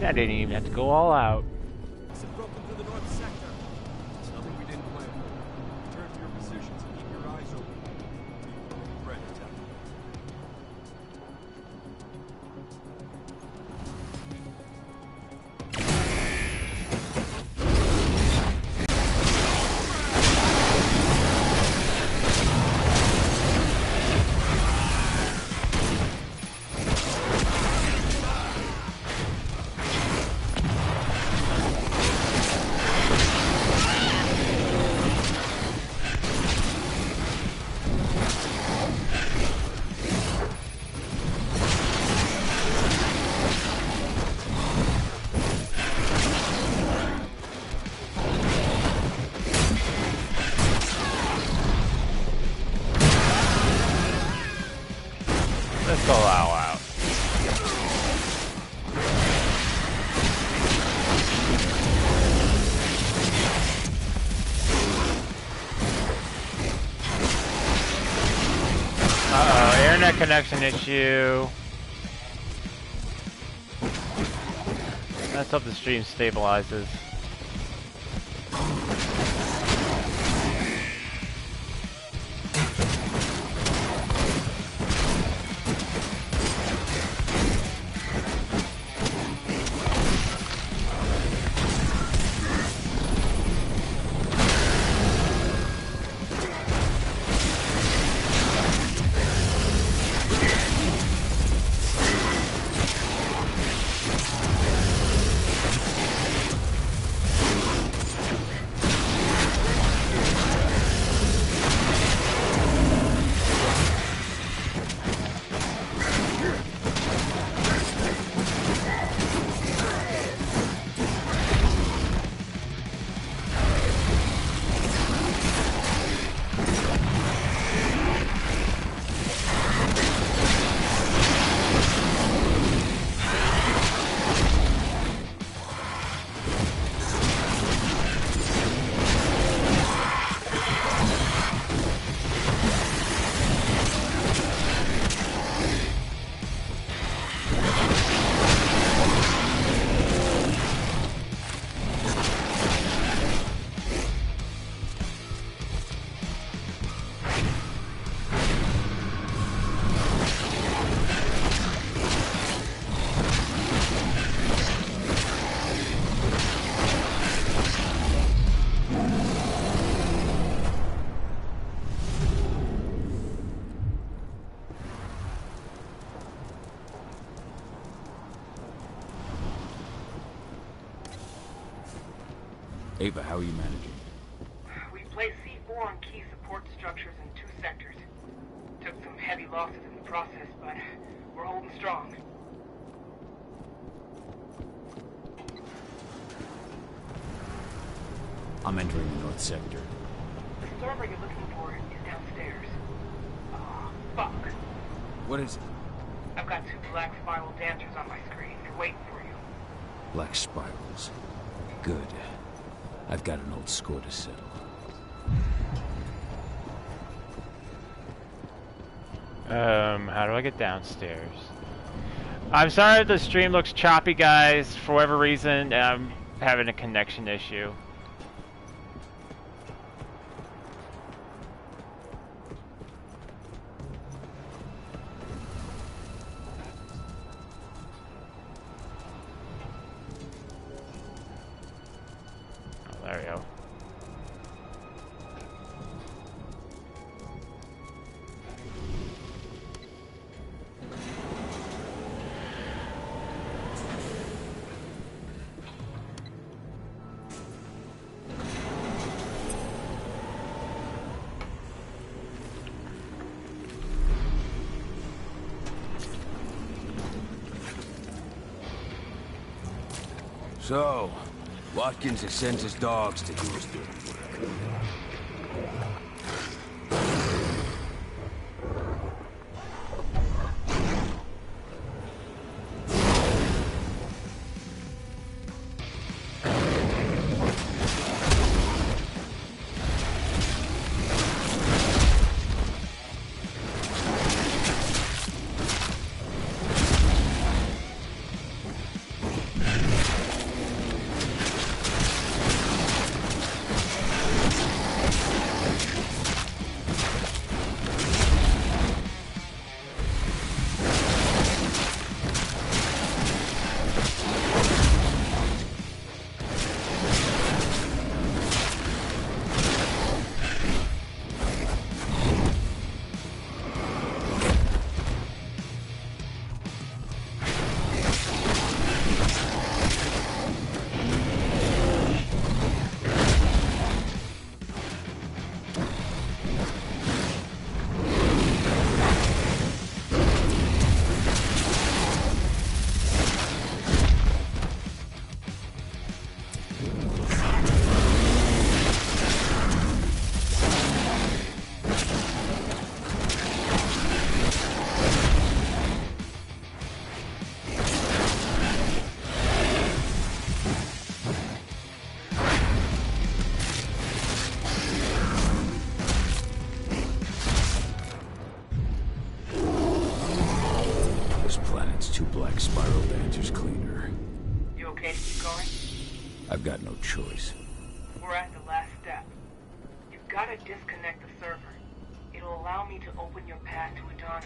I didn't even have to go all out. Broken through the north sector. It's nothing we didn't plan for. Return to your positions and keep your eyes open. Threat attack. Let's go all out. Uh-oh, internet connection issue. Let's hope the stream stabilizes. Ava, how are you managing? We placed C4 on key support structures in 2 sectors. Took some heavy losses in the process, but we're holding strong. I'm entering the north sector. The server you're looking for is downstairs. Oh, fuck. What is it? I've got 2 black spiral dancers on my screen. They're waiting for you. Black spirals. Good. I've got an old score to settle. How do I get downstairs? I'm sorry if the stream looks choppy, guys. For whatever reason, I'm having a connection issue. Oh, there we go. So, Watkins has sent his dogs to do his dirty work. I've got no choice. We're at the last step. You've got to disconnect the server. It'll allow me to open your path to Adana.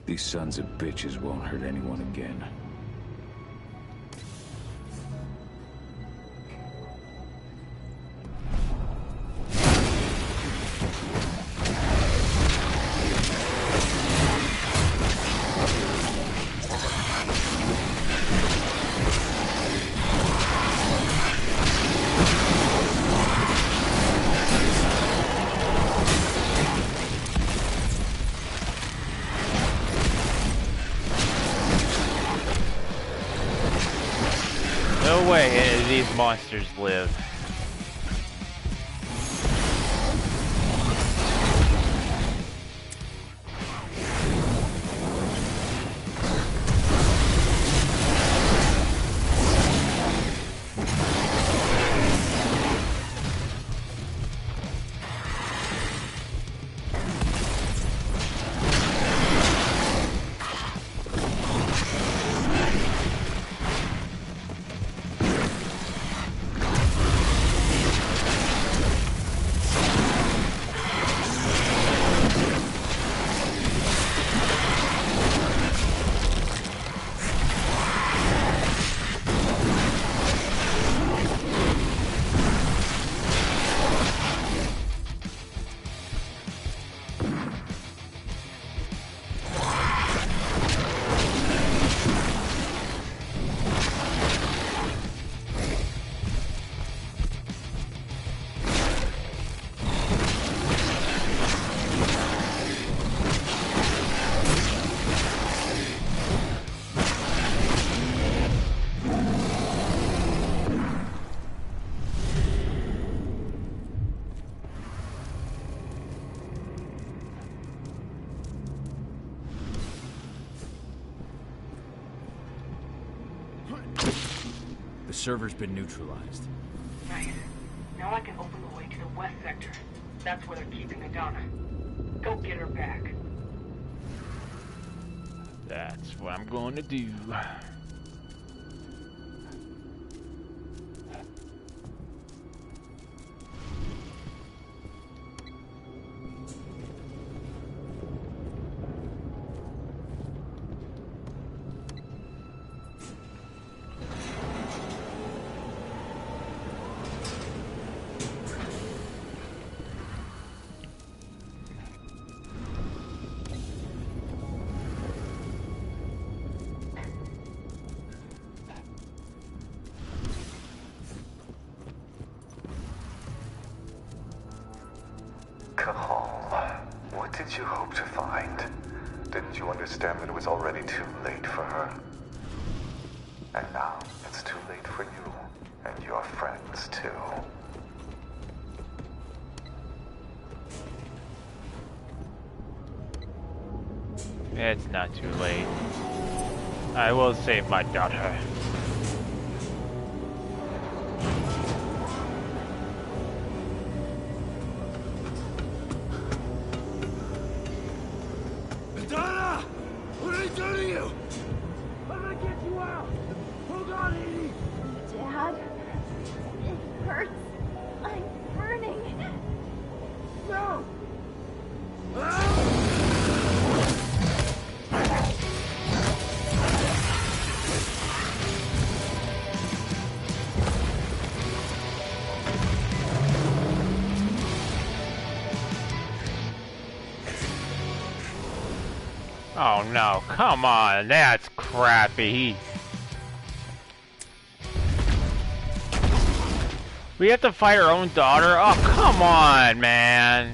These sons of bitches won't hurt anyone again. No way any of these monsters live. server's been neutralized. Nice. Now I can open the way to the west sector. That's where they're keeping Adana. Go get her back. That's what I'm going to do. What did you hope to find? Didn't you understand that it was already too late for her? And now it's too late for you and your friends too. It's not too late. I will save my daughter. Adana! What did I do to you? How did I get you out? Hold on, Edie! Dad, it hurts. I'm burning. No! Oh no, come on, that's crappy. We have to fight our own daughter? Oh, come on, man.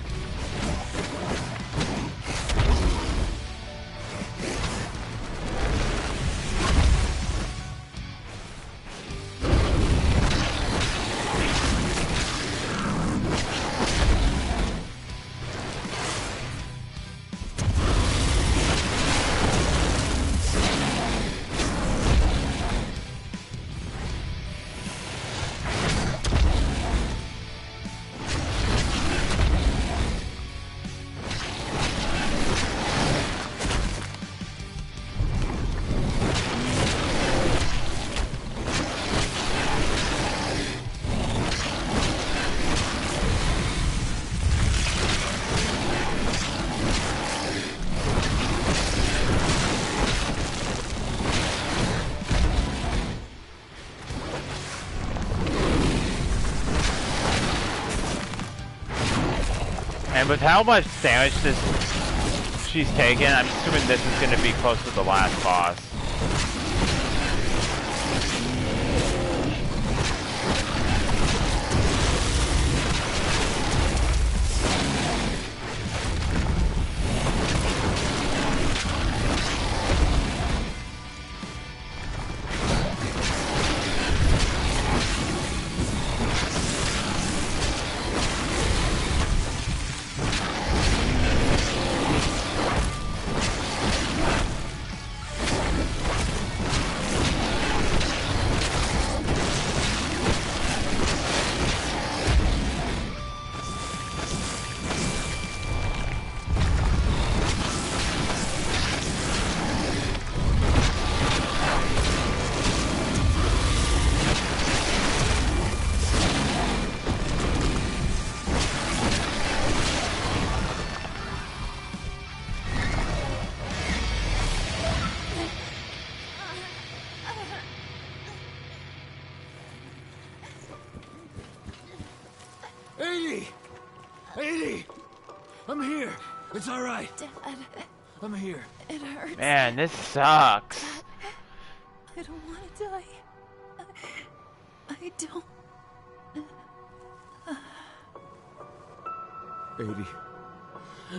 And with how much damage she's taken, I'm assuming this is going to be close to the last boss. Edie! I'm here. It's all right. Dad. I'm here. It hurts. Man, this sucks. I don't want to die. I don't.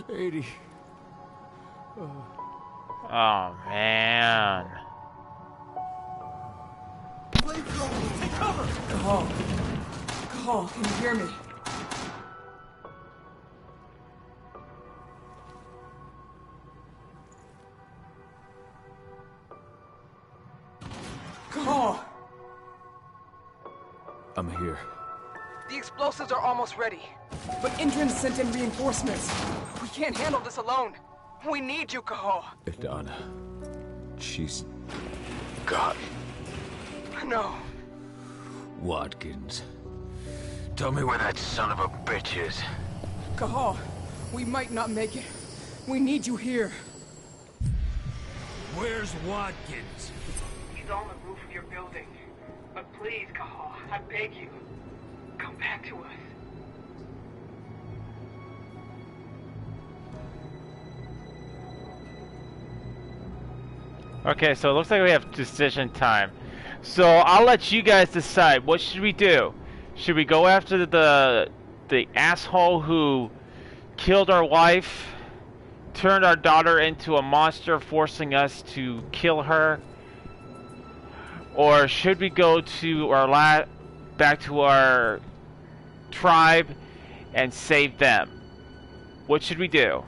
Edie. Oh, man. Flamethrower, take cover! Call, can you hear me? Call! I'm here. The explosives are almost ready. But Indran sent in reinforcements. We can't handle this alone. We need you, Kaho. Adana. She's... gone. No. Watkins. Tell me where that son of a bitch is. Kaho, we might not make it. We need you here. Where's Watkins? He's on the roof of your building. But please, Kaho, I beg you, come back to us. Okay, so it looks like we have decision time. So I'll let you guys decide. What should we do? Should we go after the asshole who killed our wife, turned our daughter into a monster, forcing us to kill her? Or should we go to our back to our tribe and save them? What should we do?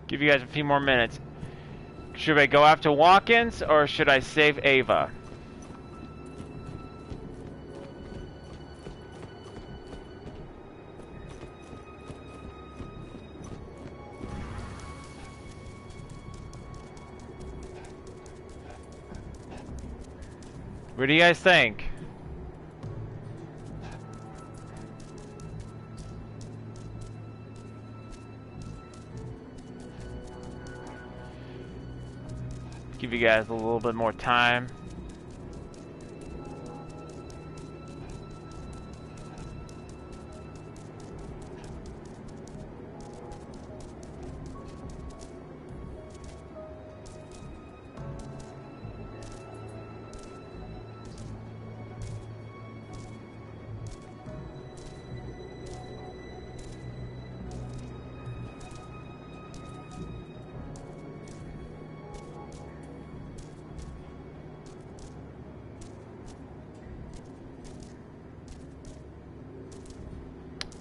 Give you guys a few more minutes. Should I go after Watkins or should I save Ava? What do you guys think? Give you guys a little bit more time.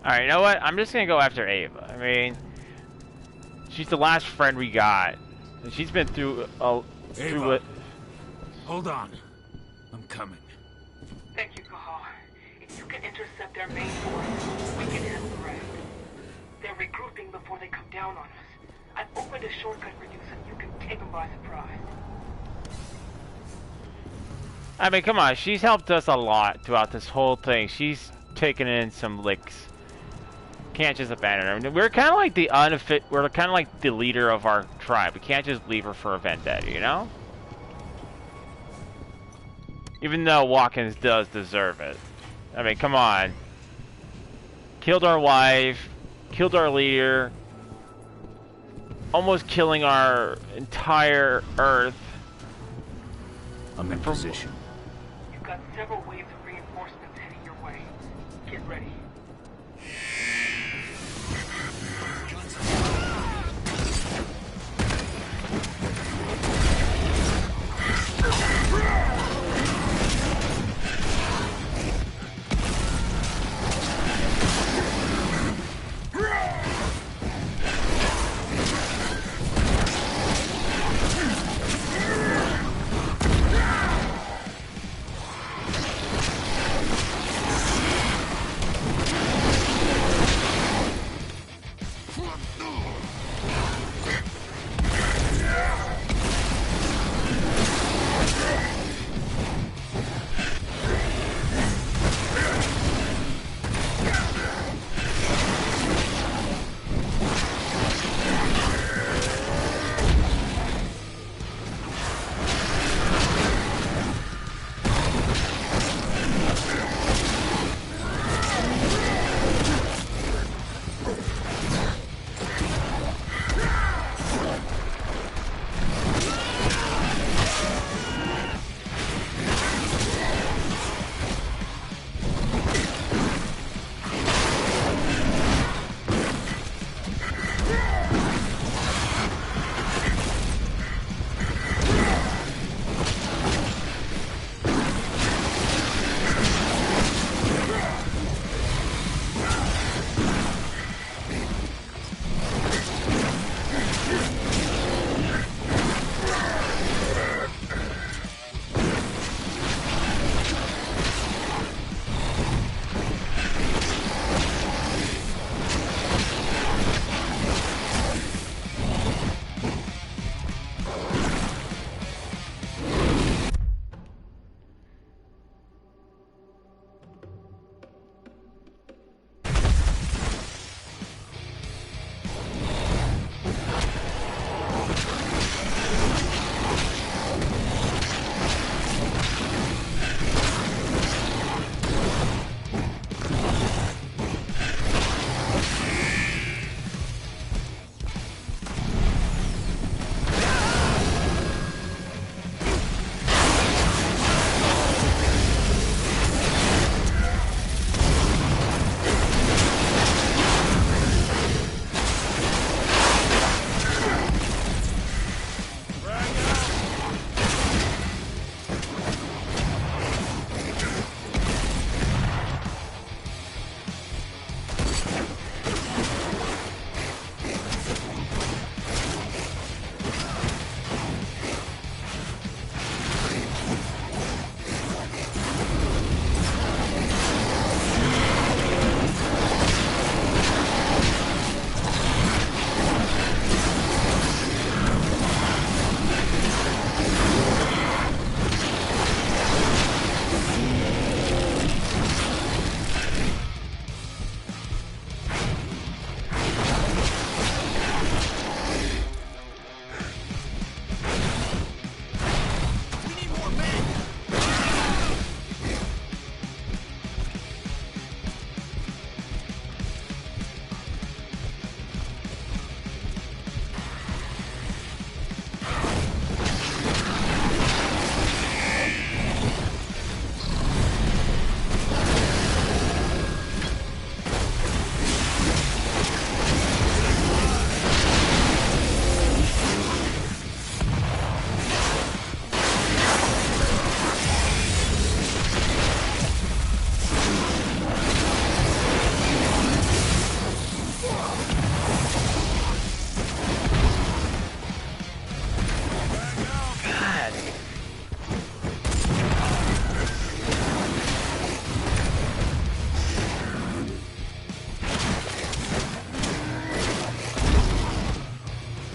Alright, you know what? I'm just gonna go after Ava. I mean, she's the last friend we got. And she's been through it. Hold on. I'm coming. Thank you, Kaho. If you can intercept their main force, we can handle the rest. They're regrouping before they come down on us. I've opened a shortcut for you so you can take them by surprise. I mean, come on. She's helped us a lot throughout this whole thing. She's taken in some licks. Can't just abandon her. We're kind of like we're kind of like the leader of our tribe. We can't just leave her for a vendetta, you know? Even though Watkins does deserve it. I mean, come on. Killed our wife, killed our leader, almost killing our entire Earth. I'm in position. You've got several waves of reinforcements heading your way. Get ready.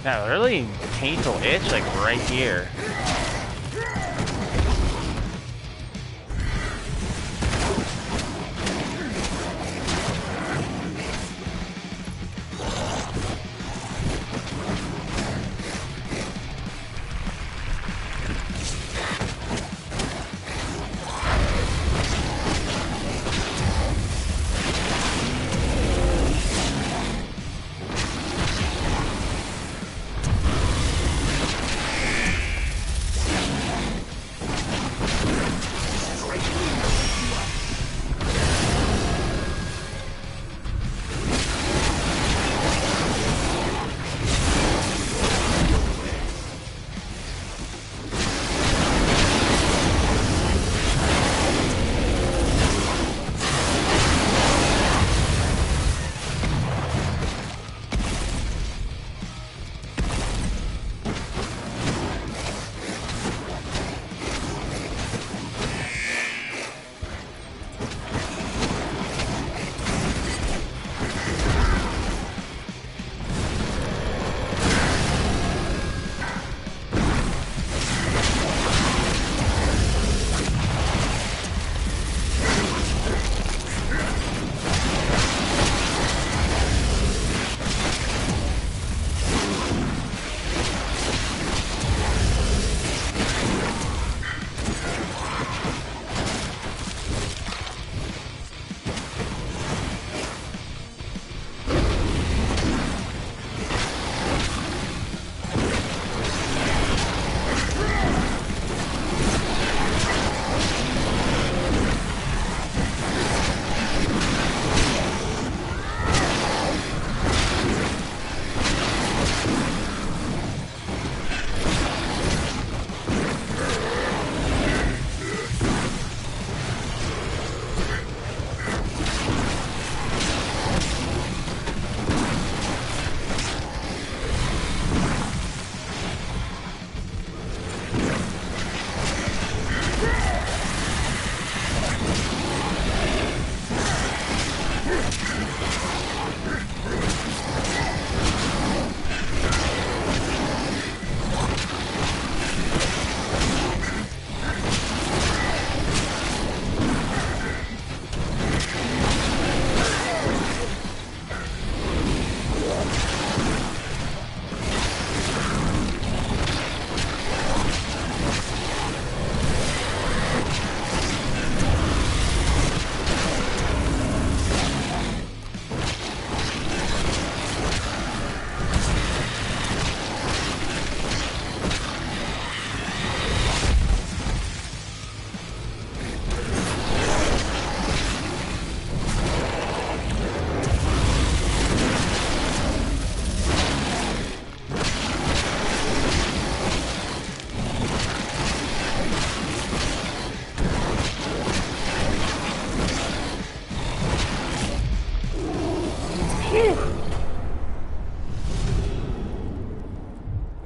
Now, really painful itch, like right here.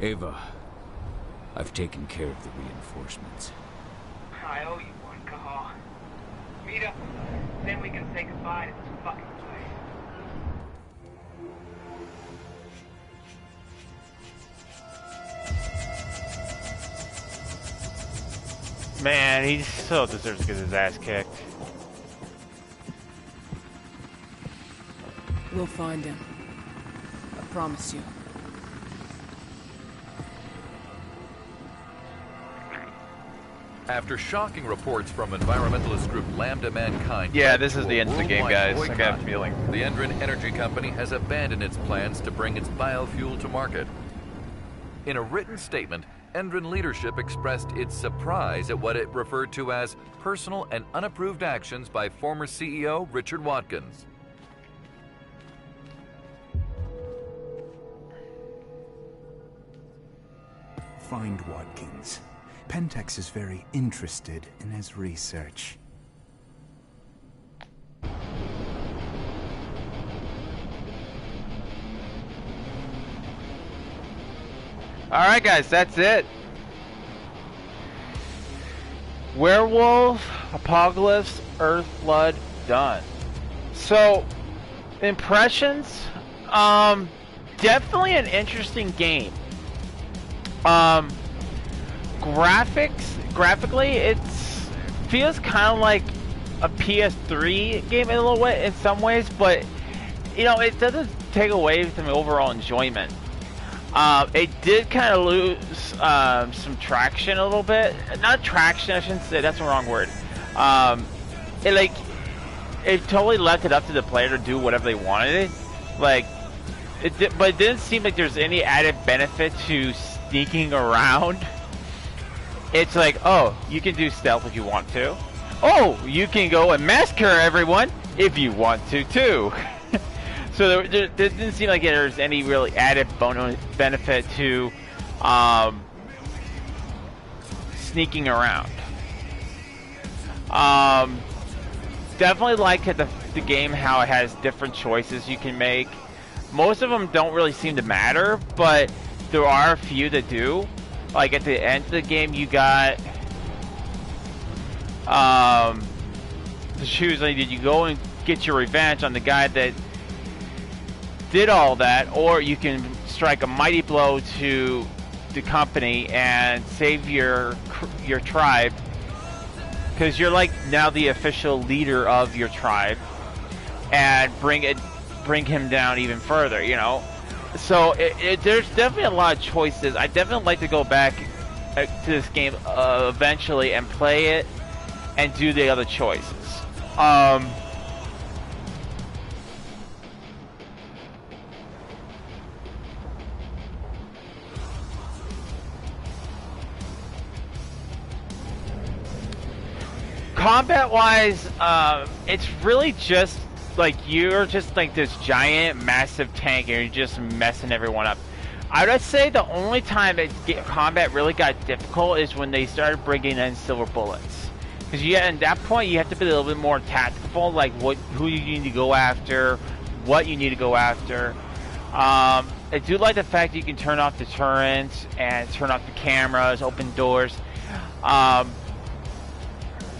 Ava, I've taken care of the reinforcements. I owe you one, Cahal. Meet up, then we can say goodbye to this fucking place. Man, he so deserves to get his ass kicked. We'll find him. I promise you. After shocking reports from environmentalist group Lambda Mankind... Yeah, this is the end of the game, guys. boycott, I got a feeling. The Endron Energy Company has abandoned its plans to bring its biofuel to market. In a written statement, Endron leadership expressed its surprise at what it referred to as personal and unapproved actions by former CEO Richard Watkins. Find Watkins. Pentex is very interested in his research. Alright guys, that's it. Werewolf, Apocalypse, Earth Flood, done. So, impressions, definitely an interesting game. Graphically, it feels kind of like a PS3 game in a little way, in some ways, but you know, it doesn't take away from the overall enjoyment. It did kind of lose some traction a little bit. Not traction, I shouldn't say. That's the wrong word. It totally left it up to the player to do whatever they wanted. But it didn't seem like there's any added benefit to sneaking around. It's like, oh, you can do stealth if you want to. Oh, you can go and massacre everyone if you want to too. So there didn't seem like there's any really added bonus benefit to sneaking around. Definitely like the game, how it has different choices you can make. Most of them don't really seem to matter, but there are a few that do. Like at the end of the game, you got to choose, like, did you go and get your revenge on the guy that did all that, or you can strike a mighty blow to the company and save your tribe, because you're like now the official leader of your tribe, and bring him down even further, you know. So there's definitely a lot of choices. I definitely like to go back to this game eventually and play it and do the other choices. Combat-wise, it's really just like you're just like this giant, massive tank, and you're just messing everyone up. I would say the only time that combat really got difficult is when they started bringing in silver bullets, because at that point you have to be a little bit more tactical, like who you need to go after, what you need to go after. I do like the fact that you can turn off the turrets and turn off the cameras, open doors.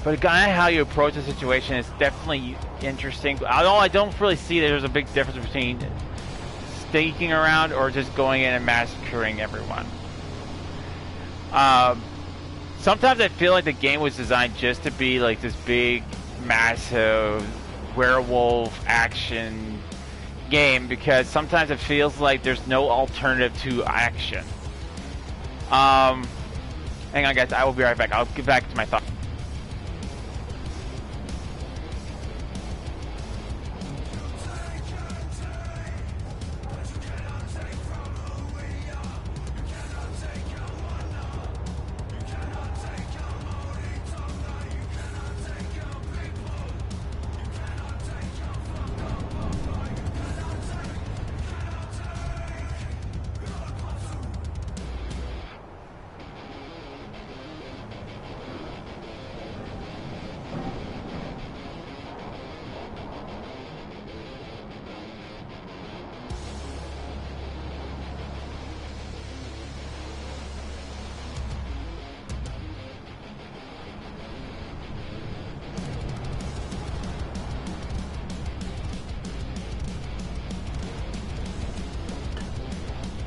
But kind of how you approach the situation is definitely interesting. Although I don't really see that there's a big difference between sneaking around or just going in and massacring everyone. Sometimes I feel like the game was designed just to be like this big, massive werewolf action game, because sometimes it feels like there's no alternative to action. Hang on, guys. I will be right back. I'll get back to my thoughts.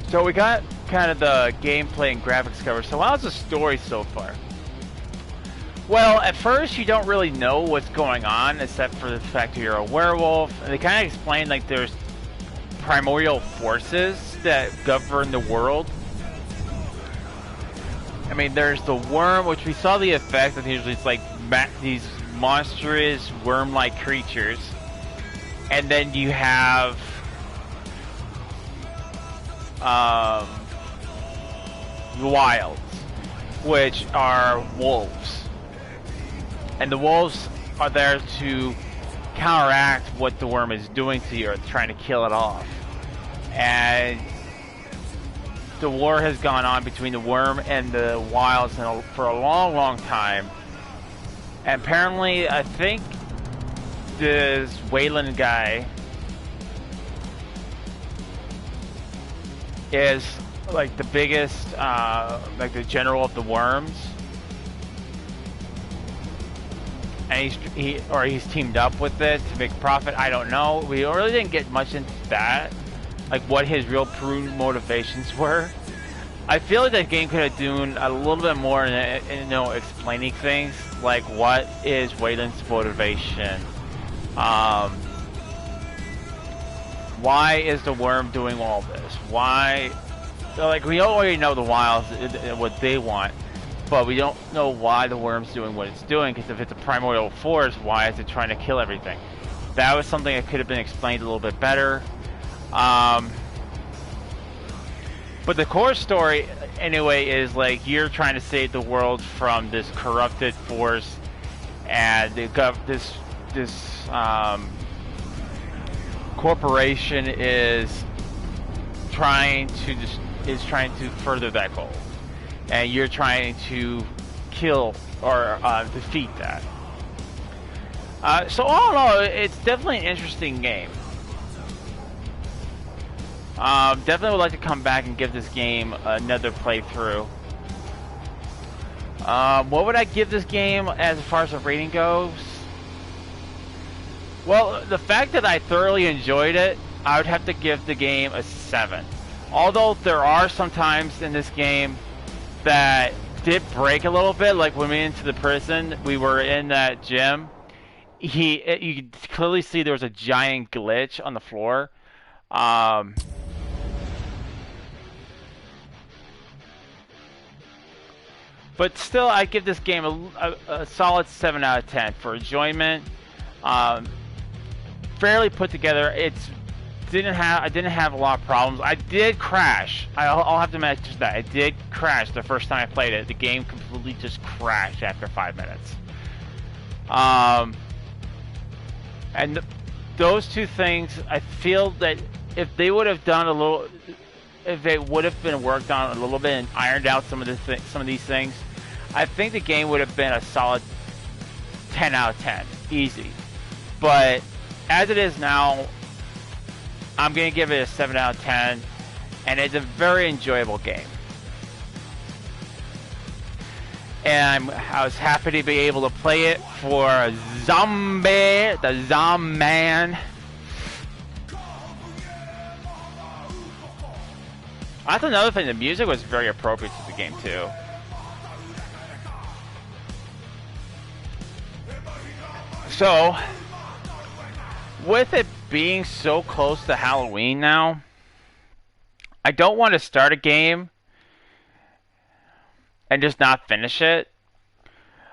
So we got kind of the gameplay and graphics covered. So how's the story so far? Well, at first you don't really know what's going on, except for the fact that you're a werewolf. And they kind of explain like there's primordial forces that govern the world. I mean, there's the worm, which we saw the effect of usually it's like these monstrous worm-like creatures. And then you have the wilds, which are wolves, and the wolves are there to counteract what the worm is doing to you, or trying to kill it off. And the war has gone on between the worm and the wilds for a long time, and apparently I think this Wayland guy is like the biggest, like the general of the worms, and he's teamed up with it to make profit. I don't know. We really didn't get much into that, like what his real true motivations were. I feel like that game could have done a little bit more in you know, explaining things, like what is Wayland's motivation. Why is the worm doing all this? Why? So like, we already know the Wilds, what they want, but we don't know why the worm's doing what it's doing, because if it's a primordial force, why is it trying to kill everything? That was something that could have been explained a little bit better. But the core story, anyway, is like, you're trying to save the world from this corrupted force, and they've got this corporation is trying to further that goal, and you're trying to kill or defeat that. So all in all, it's definitely an interesting game. Definitely would like to come back and give this game another playthrough. What would I give this game as far as the rating goes? Well, the fact that I thoroughly enjoyed it, I would have to give the game a 7. Although there are some times in this game that did break a little bit, like when we went into the prison, we were in that gym. You could clearly see there was a giant glitch on the floor. But still, I give this game a solid 7 out of 10 for enjoyment. Fairly put together. I didn't have a lot of problems. I did crash. I'll have to mention that I did crash the first time I played it. The game completely just crashed after 5 minutes. And those two things, I feel that if they would have done a little, if it would have been worked on a little bit and ironed out some of these things, I think the game would have been a solid 10 out of 10, easy. But as it is now, I'm going to give it a 7 out of 10, and it's a very enjoyable game. And I was happy to be able to play it for the Zombie Man. That's another thing, the music was very appropriate to the game too. So, with it being so close to Halloween now, I don't want to start a game and just not finish it,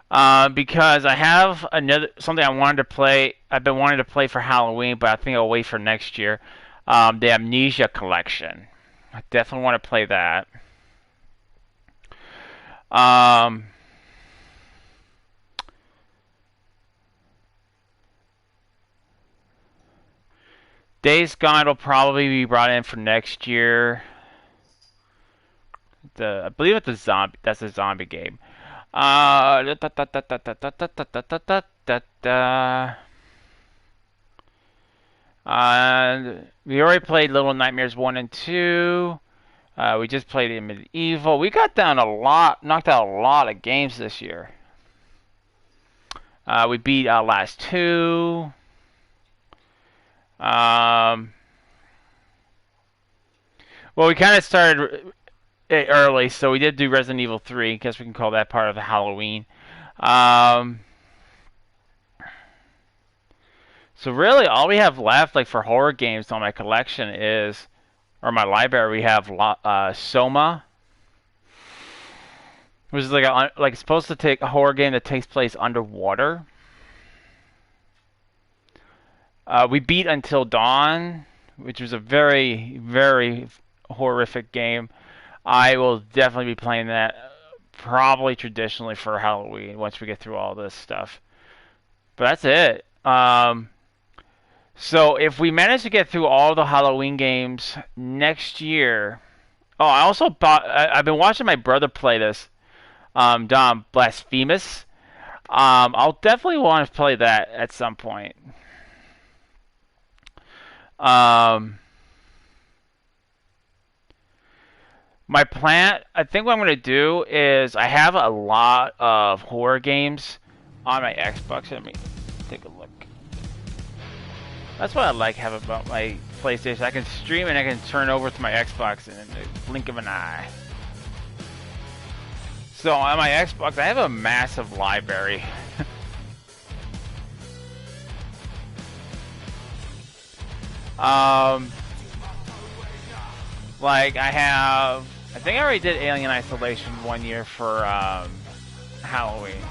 because I have something I wanted to play. I've been wanting to play for Halloween, but I think I'll wait for next year. The Amnesia Collection. I definitely want to play that. Days Gone will probably be brought in for next year. I believe it's that's a zombie game. We already played Little Nightmares 1 and 2. We just played Medieval. We knocked out a lot of games this year. We beat Outlast 2. Well, we kind of started early, so we did do Resident Evil 3. I guess we can call that part of the Halloween. So really, all we have left, like for horror games on my collection is, or my library, we have Soma, which is like it's supposed to take a horror game that takes place underwater. We beat Until Dawn, which was a very, very horrific game. I will definitely be playing that, probably traditionally for Halloween once we get through all this stuff. But that's it. So if we manage to get through all the Halloween games next year... Oh, I also bought... I've been watching my brother play this. Dom Blasphemous. I'll definitely want to play that at some point. My plan, I think what I'm going to do is, I have a lot of horror games on my Xbox. Let me take a look. That's what I like have about my PlayStation. I can stream and I can turn over to my Xbox in the blink of an eye. So on my Xbox, I have a massive library. Like I think I already did Alien Isolation 1 year for Halloween.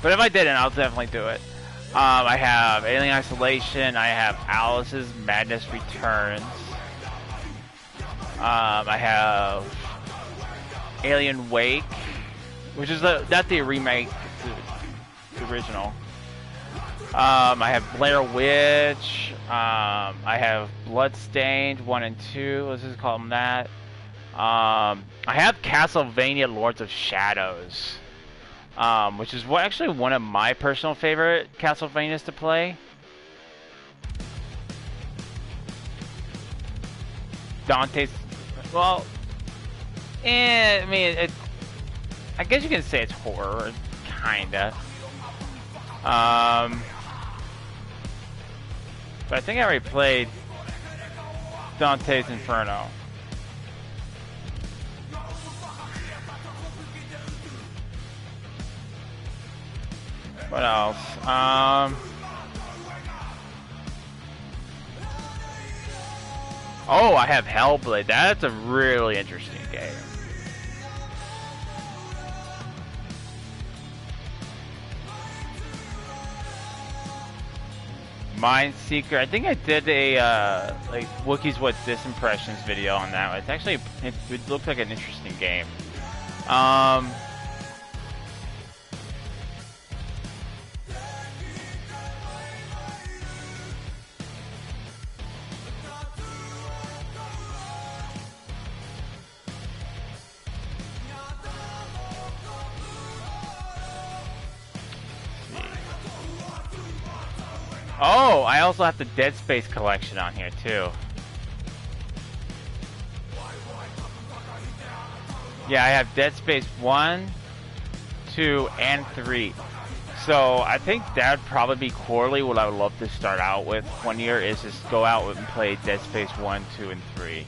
But if I didn't, I'll definitely do it. I have Alien Isolation. I have Alice's Madness Returns. I have Alien Wake, which is not the remake, the original. I have Blair Witch. I have Bloodstained 1 and 2. Let's just call them that. I have Castlevania Lords of Shadows, which is actually one of my personal favorite Castlevanias to play. Dante's, well, I mean, I guess you can say it's horror, kinda. But I think I already played Dante's Inferno. What else? Oh, I have Hellblade. That's a really interesting game. Mindseeker. I think I did a like Wookiee'S What Disimpressions video on that. It's actually it looked like an interesting game. Oh, I also have the Dead Space collection on here too. Yeah, I have Dead Space 1, 2, and 3. So I think that would probably be quarterly what I would love to start out with one year is just go out and play Dead Space 1, 2, and 3.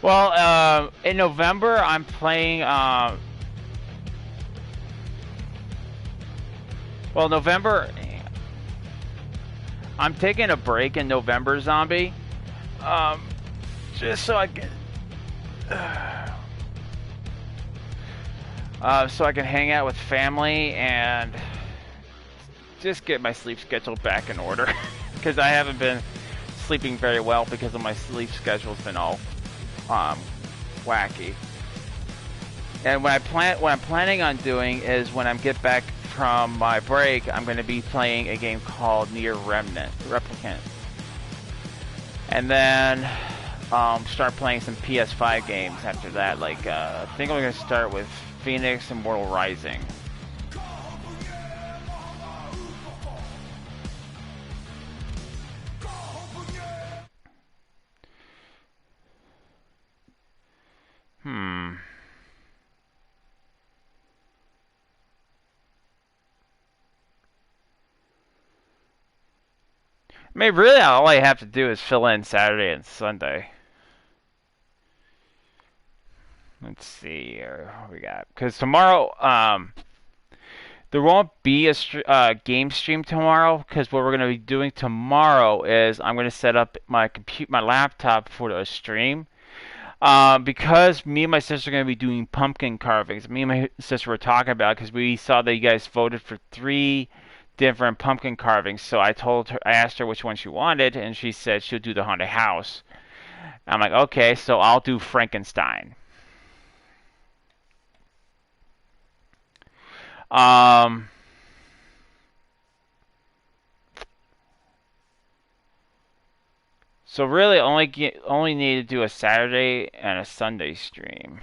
Well, in November, I'm playing, well, November, I'm taking a break in November, Zombie, just so I can, so I can hang out with family and just get my sleep schedule back in order, because I haven't been sleeping very well because of my sleep schedule's been all wacky. And what I'm planning on doing is when I get back from my break, I'm going to be playing a game called Near Replicant. And then start playing some PS5 games after that. Like I think I'm going to start with Phoenix and Immortal Rising. I mean, really, all I have to do is fill in Saturday and Sunday. Let's see here. What we got? Because tomorrow, there won't be a game stream tomorrow. Because what we're going to be doing tomorrow is I'm going to set up my laptop for a stream. Because me and my sister are going to be doing pumpkin carvings. Me and my sister were talking about it because we saw that you guys voted for 3 different pumpkin carvings. So I asked her which one she wanted, and she said she'll do the haunted house. I'm like, okay, so I'll do Frankenstein. So really, only need to do a Saturday and a Sunday stream.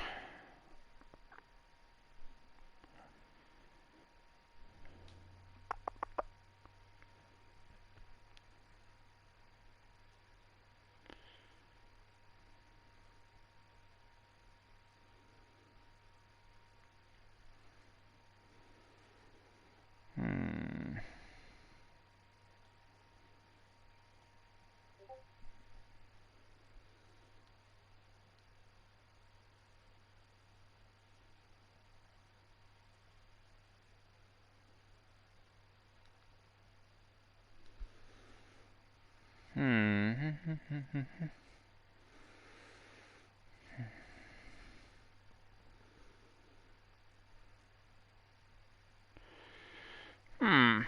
Hmm.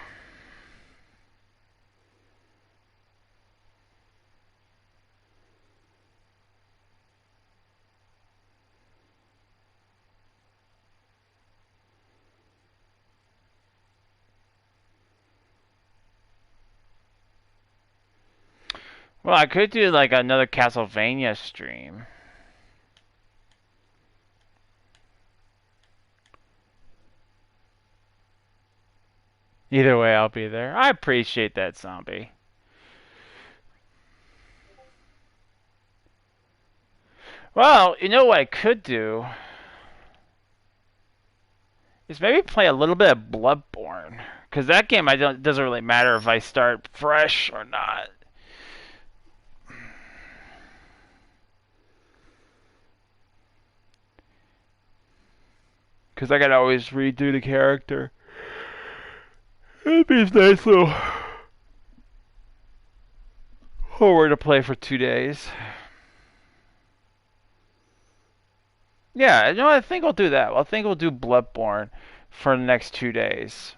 Well, I could do like another Castlevania stream. Either way, I'll be there. I appreciate that, zombie. Well, you know what I could do? Is maybe play a little bit of Bloodborne. Because that game, doesn't really matter if I start fresh or not. Because I gotta always redo the character. It'd be a nice little horror to play for 2 days. Yeah, you know what? I think I'll do that. I think we'll do Bloodborne for the next 2 days.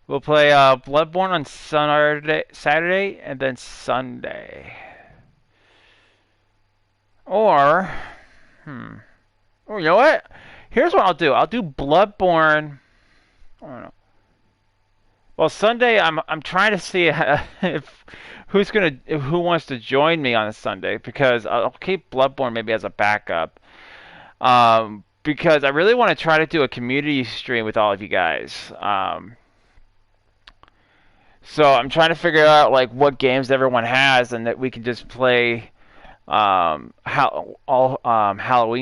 We'll play Bloodborne on Saturday and then Sunday. Or, Or you know what? Here's what I'll do. I'll do Bloodborne. I don't know. Well, Sunday I'm trying to see if who wants to join me on a Sunday, because I'll keep Bloodborne maybe as a backup. Because I really want to try to do a community stream with all of you guys. So I'm trying to figure out like what games everyone has, and that we can just play Halloween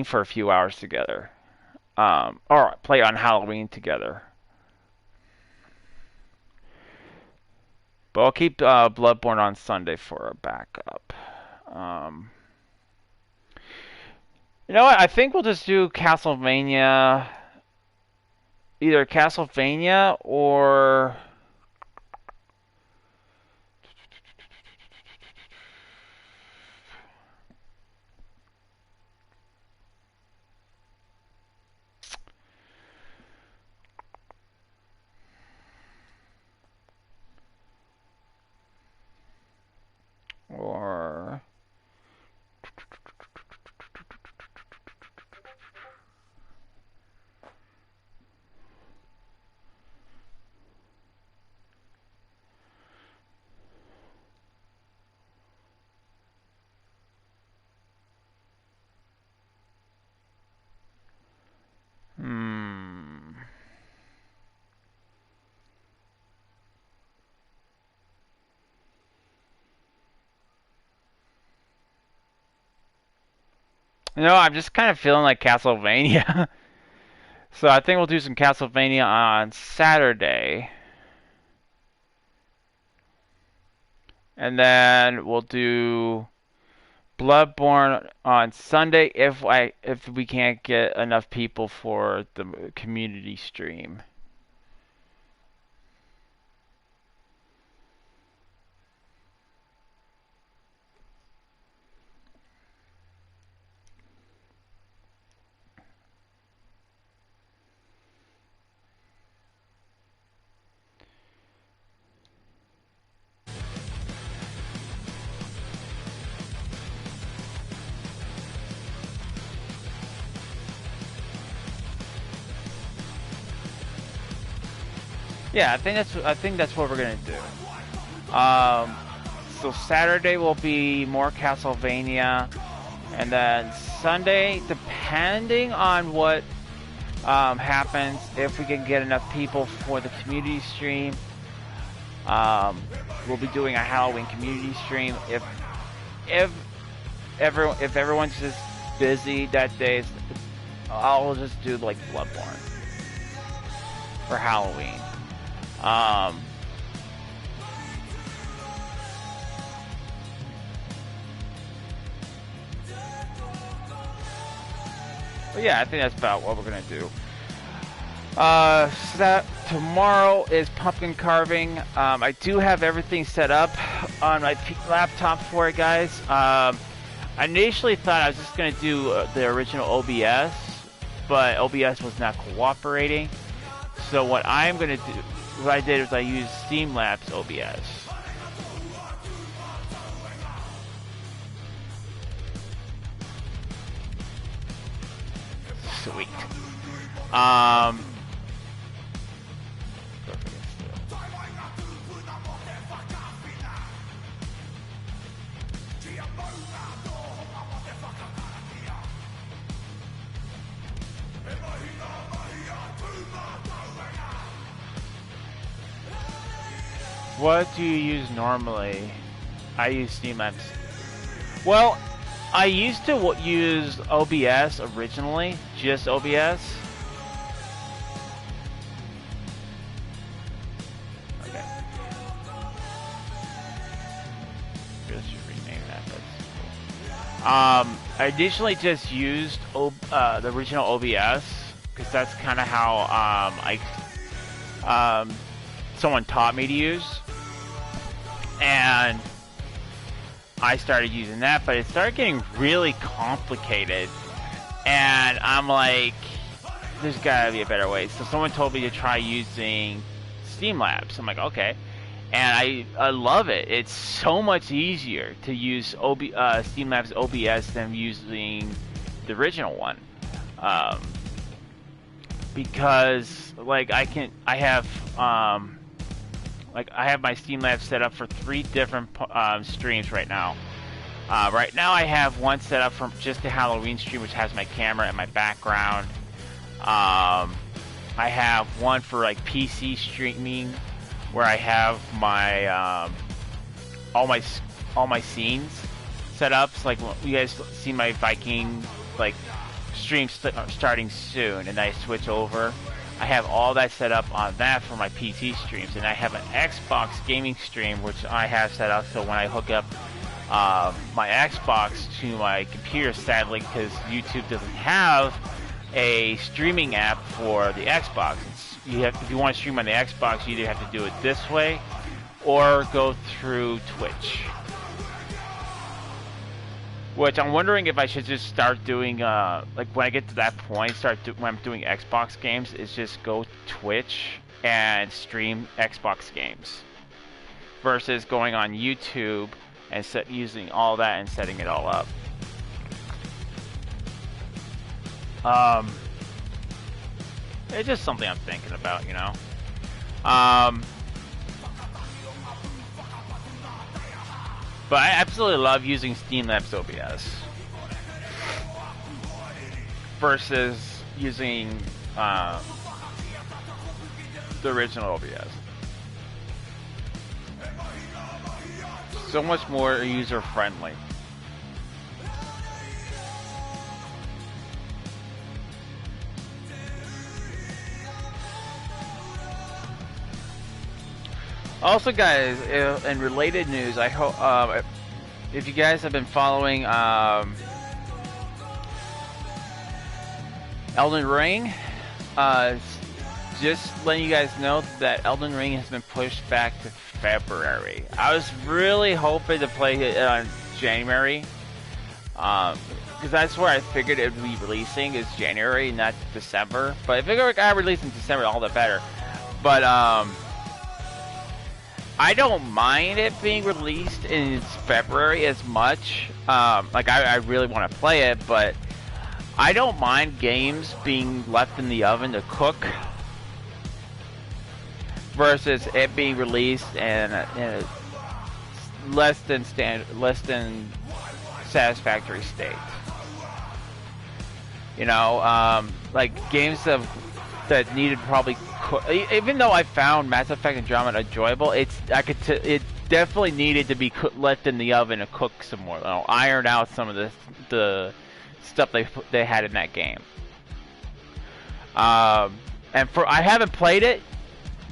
for a few hours together, or play on Halloween together. But I'll keep Bloodborne on Sunday for a backup. You know what? I think we'll just do Castlevania. Either Castlevania or... You know, I'm just kind of feeling like Castlevania. So I think we'll do some Castlevania on Saturday. And then we'll do Bloodborne on Sunday if we can't get enough people for the community stream. Yeah, I think that's what we're gonna do. So Saturday will be more Castlevania, and then Sunday, depending on what happens, if we can get enough people for the community stream, we'll be doing a Halloween community stream. If everyone's just busy that day, I'll just do like Bloodborne for Halloween. But yeah, I think that's about what we're gonna do. tomorrow is pumpkin carving. I do have everything set up on my laptop for it, guys. I initially thought I was just going to do the original OBS, but OBS was not cooperating. So what I'm going to do, what I did was I used Streamlabs OBS. Sweet. What do you use normally? I use Streamlabs. Well, I used to use OBS originally, just OBS. Okay. Really should rename that. That's cool. I initially just used the original OBS because that's kind of how someone taught me to use, and I started using that, but it started getting really complicated, and I'm like, there's gotta be a better way. So someone told me to try using Streamlabs. I'm like, okay, and I love it. It's so much easier to use Streamlabs OBS than using the original one, because like I have my Streamlabs set up for 3 different streams right now. Right now I have one set up for just the Halloween stream, which has my camera and my background. I have one for like PC streaming, where I have my all my scenes set up. So like you guys see my Viking like stream starting soon, and I switch over. I have all that set up on that for my PC streams, and I have an Xbox gaming stream which I have set up so when I hook up my Xbox to my computer, sadly because YouTube doesn't have a streaming app for the Xbox. If you want to stream on the Xbox, you either have to do it this way or go through Twitch. Which I'm wondering if I should just start doing, like when I get to that point, when I'm doing Xbox games, is just go Twitch and stream Xbox games. Versus going on YouTube and using all that and setting it all up. It's just something I'm thinking about, you know. But I absolutely love using Streamlabs OBS versus using the original OBS. So much more user friendly. Also, guys, in related news, I hope if you guys have been following Elden Ring, just letting you guys know that Elden Ring has been pushed back to February. I was really hoping to play it on January, because that's where I figured it would be releasing, is January, not December. But if it got released in December, all the better. But I don't mind it being released in February as much. Like, I really want to play it, but I don't mind games being left in the oven to cook versus it being released in a less than satisfactory state. You know, like games that needed probably. Even though I found Mass Effect Andromeda enjoyable, it definitely needed to be left in the oven to cook some more. You know, iron out some of the stuff they had in that game. And I haven't played it,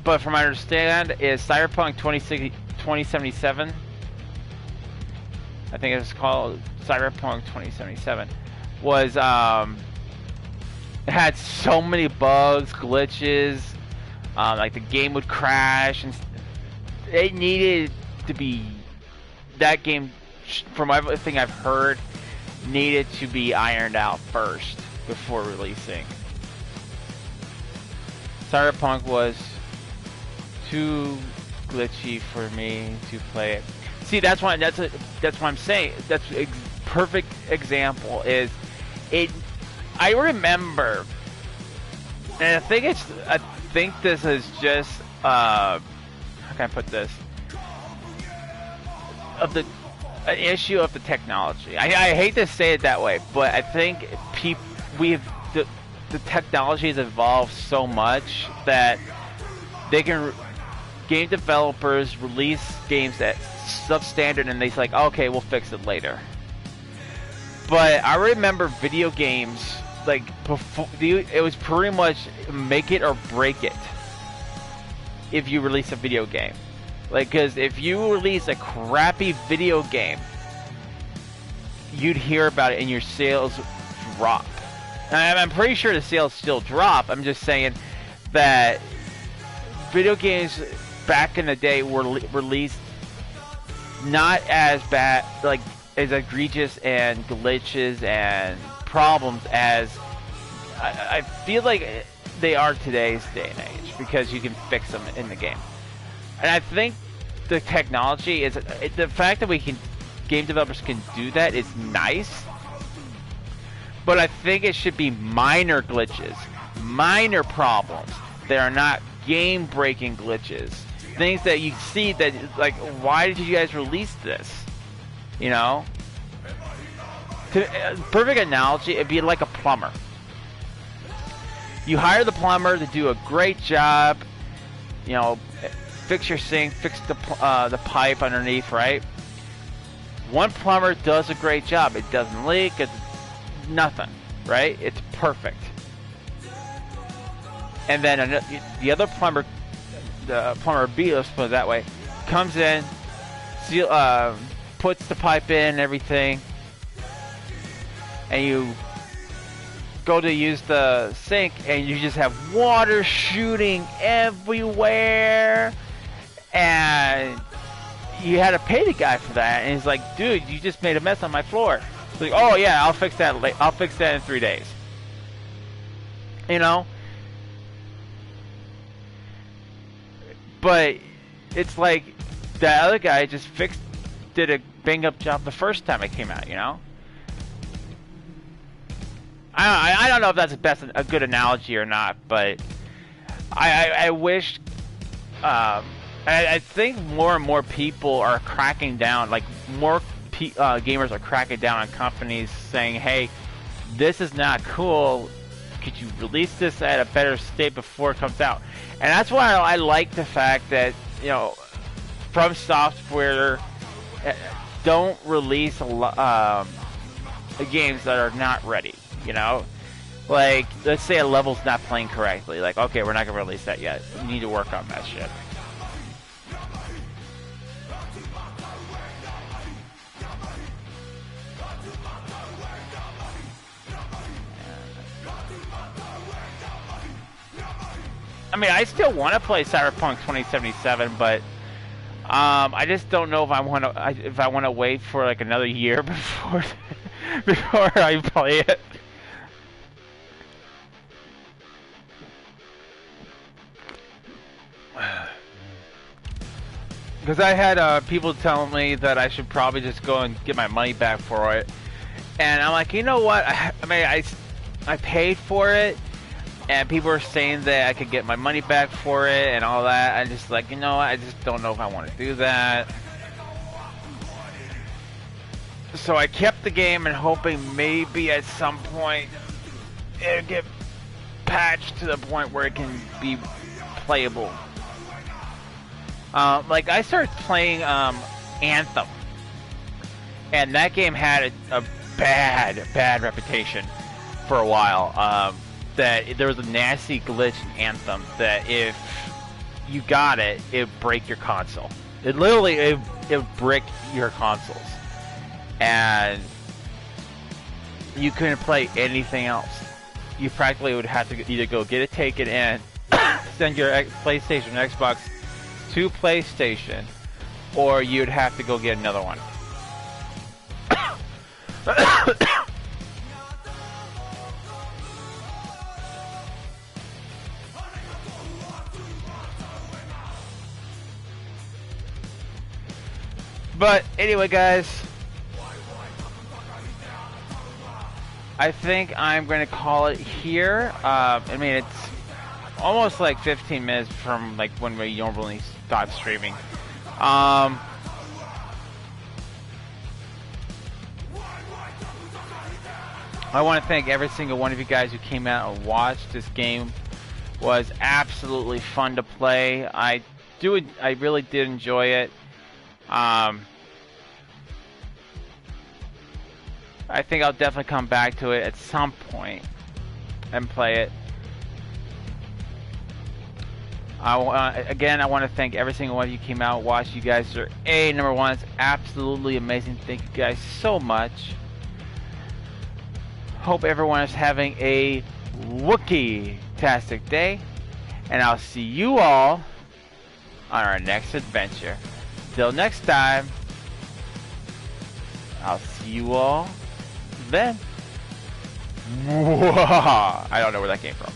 but from my understand, is Cyberpunk 2077. I think it's called Cyberpunk 2077. Was it had so many bugs, glitches. Like the game would crash, and it needed to be, that game, from everything I've heard, needed to be ironed out first before releasing. Cyberpunk was too glitchy for me to play it. See, that's what I'm saying. That's a perfect example. Is it? I remember, and I think this is just how can I put this? Of the an issue of the technology. I hate to say it that way, but I think the technology has evolved so much that they can, game developers release games that substandard and they're like, okay, we'll fix it later. But I remember video games, like, before, it was pretty much make it or break it if you release a video game. Like, because if you release a crappy video game, you'd hear about it and your sales drop. And I'm pretty sure the sales still drop. I'm just saying that video games back in the day were released not as bad, like as egregious and glitches and problems as I feel like they are today's day and age, because you can fix them in the game. And I think the technology is, the fact that game developers can do that is nice, but I think it should be minor glitches, minor problems that are not game-breaking glitches. Things that you see that, like, why did you guys release this? You know? Perfect analogy, it'd be like a plumber. You hire the plumber to do a great job, you know, fix your sink, fix the pipe underneath, right? One plumber does a great job. It doesn't leak, it's nothing, right? It's perfect. And then the other plumber, the plumber B, let's put it that way, comes in, puts the pipe in and everything, and you go to use the sink and you just have water shooting everywhere, and you had to pay the guy for that, and he's like, dude, you just made a mess on my floor. It's like, oh yeah, I'll fix that in 3 days. You know? But it's like that other guy just did a bang up job the first time it came out, you know? I don't know if that's a good analogy or not, but I wish, I think more and more people are cracking down, like more gamers are cracking down on companies saying, hey, this is not cool, could you release this at a better state before it comes out? And that's why I like the fact that, you know, From Software don't release games that are not ready, you know? Like, let's say a level's not playing correctly. Like, okay, we're not going to release that yet. We need to work on that shit. I mean, I still want to play Cyberpunk 2077, but I just don't know if I want to wait for like another year before I play it. Because I had people telling me that I should probably just go and get my money back for it, and I'm like, you know what? I paid for it. And people are saying that I could get my money back for it and all that. I'm just like, you know, I just don't know if I want to do that. So I kept the game and hoping maybe at some point it'll get patched to the point where it can be playable. Like, I started playing Anthem. And that game had a bad reputation for a while. That there was a nasty glitch in Anthem that if you got it, it'd break your console. It literally, it brick your consoles. And you couldn't play anything else. You practically would have to either go get it taken and extend your PlayStation or Xbox to PlayStation, or you'd have to go get another one. But anyway, guys, I think I'm going to call it here. I mean, it's almost like 15 minutes from like when we normally start streaming. I want to thank every single one of you guys who came out and watched. This game was absolutely fun to play. I really did enjoy it. I think I'll definitely come back to it at some point and play it. Again, I want to thank every single one of you who came out and watched. You guys are number one. It's absolutely amazing. Thank you guys so much. Hope everyone is having a Wookiee-tastic day, and I'll see you all on our next adventure. Till next time, I'll see you all then. I don't know where that came from.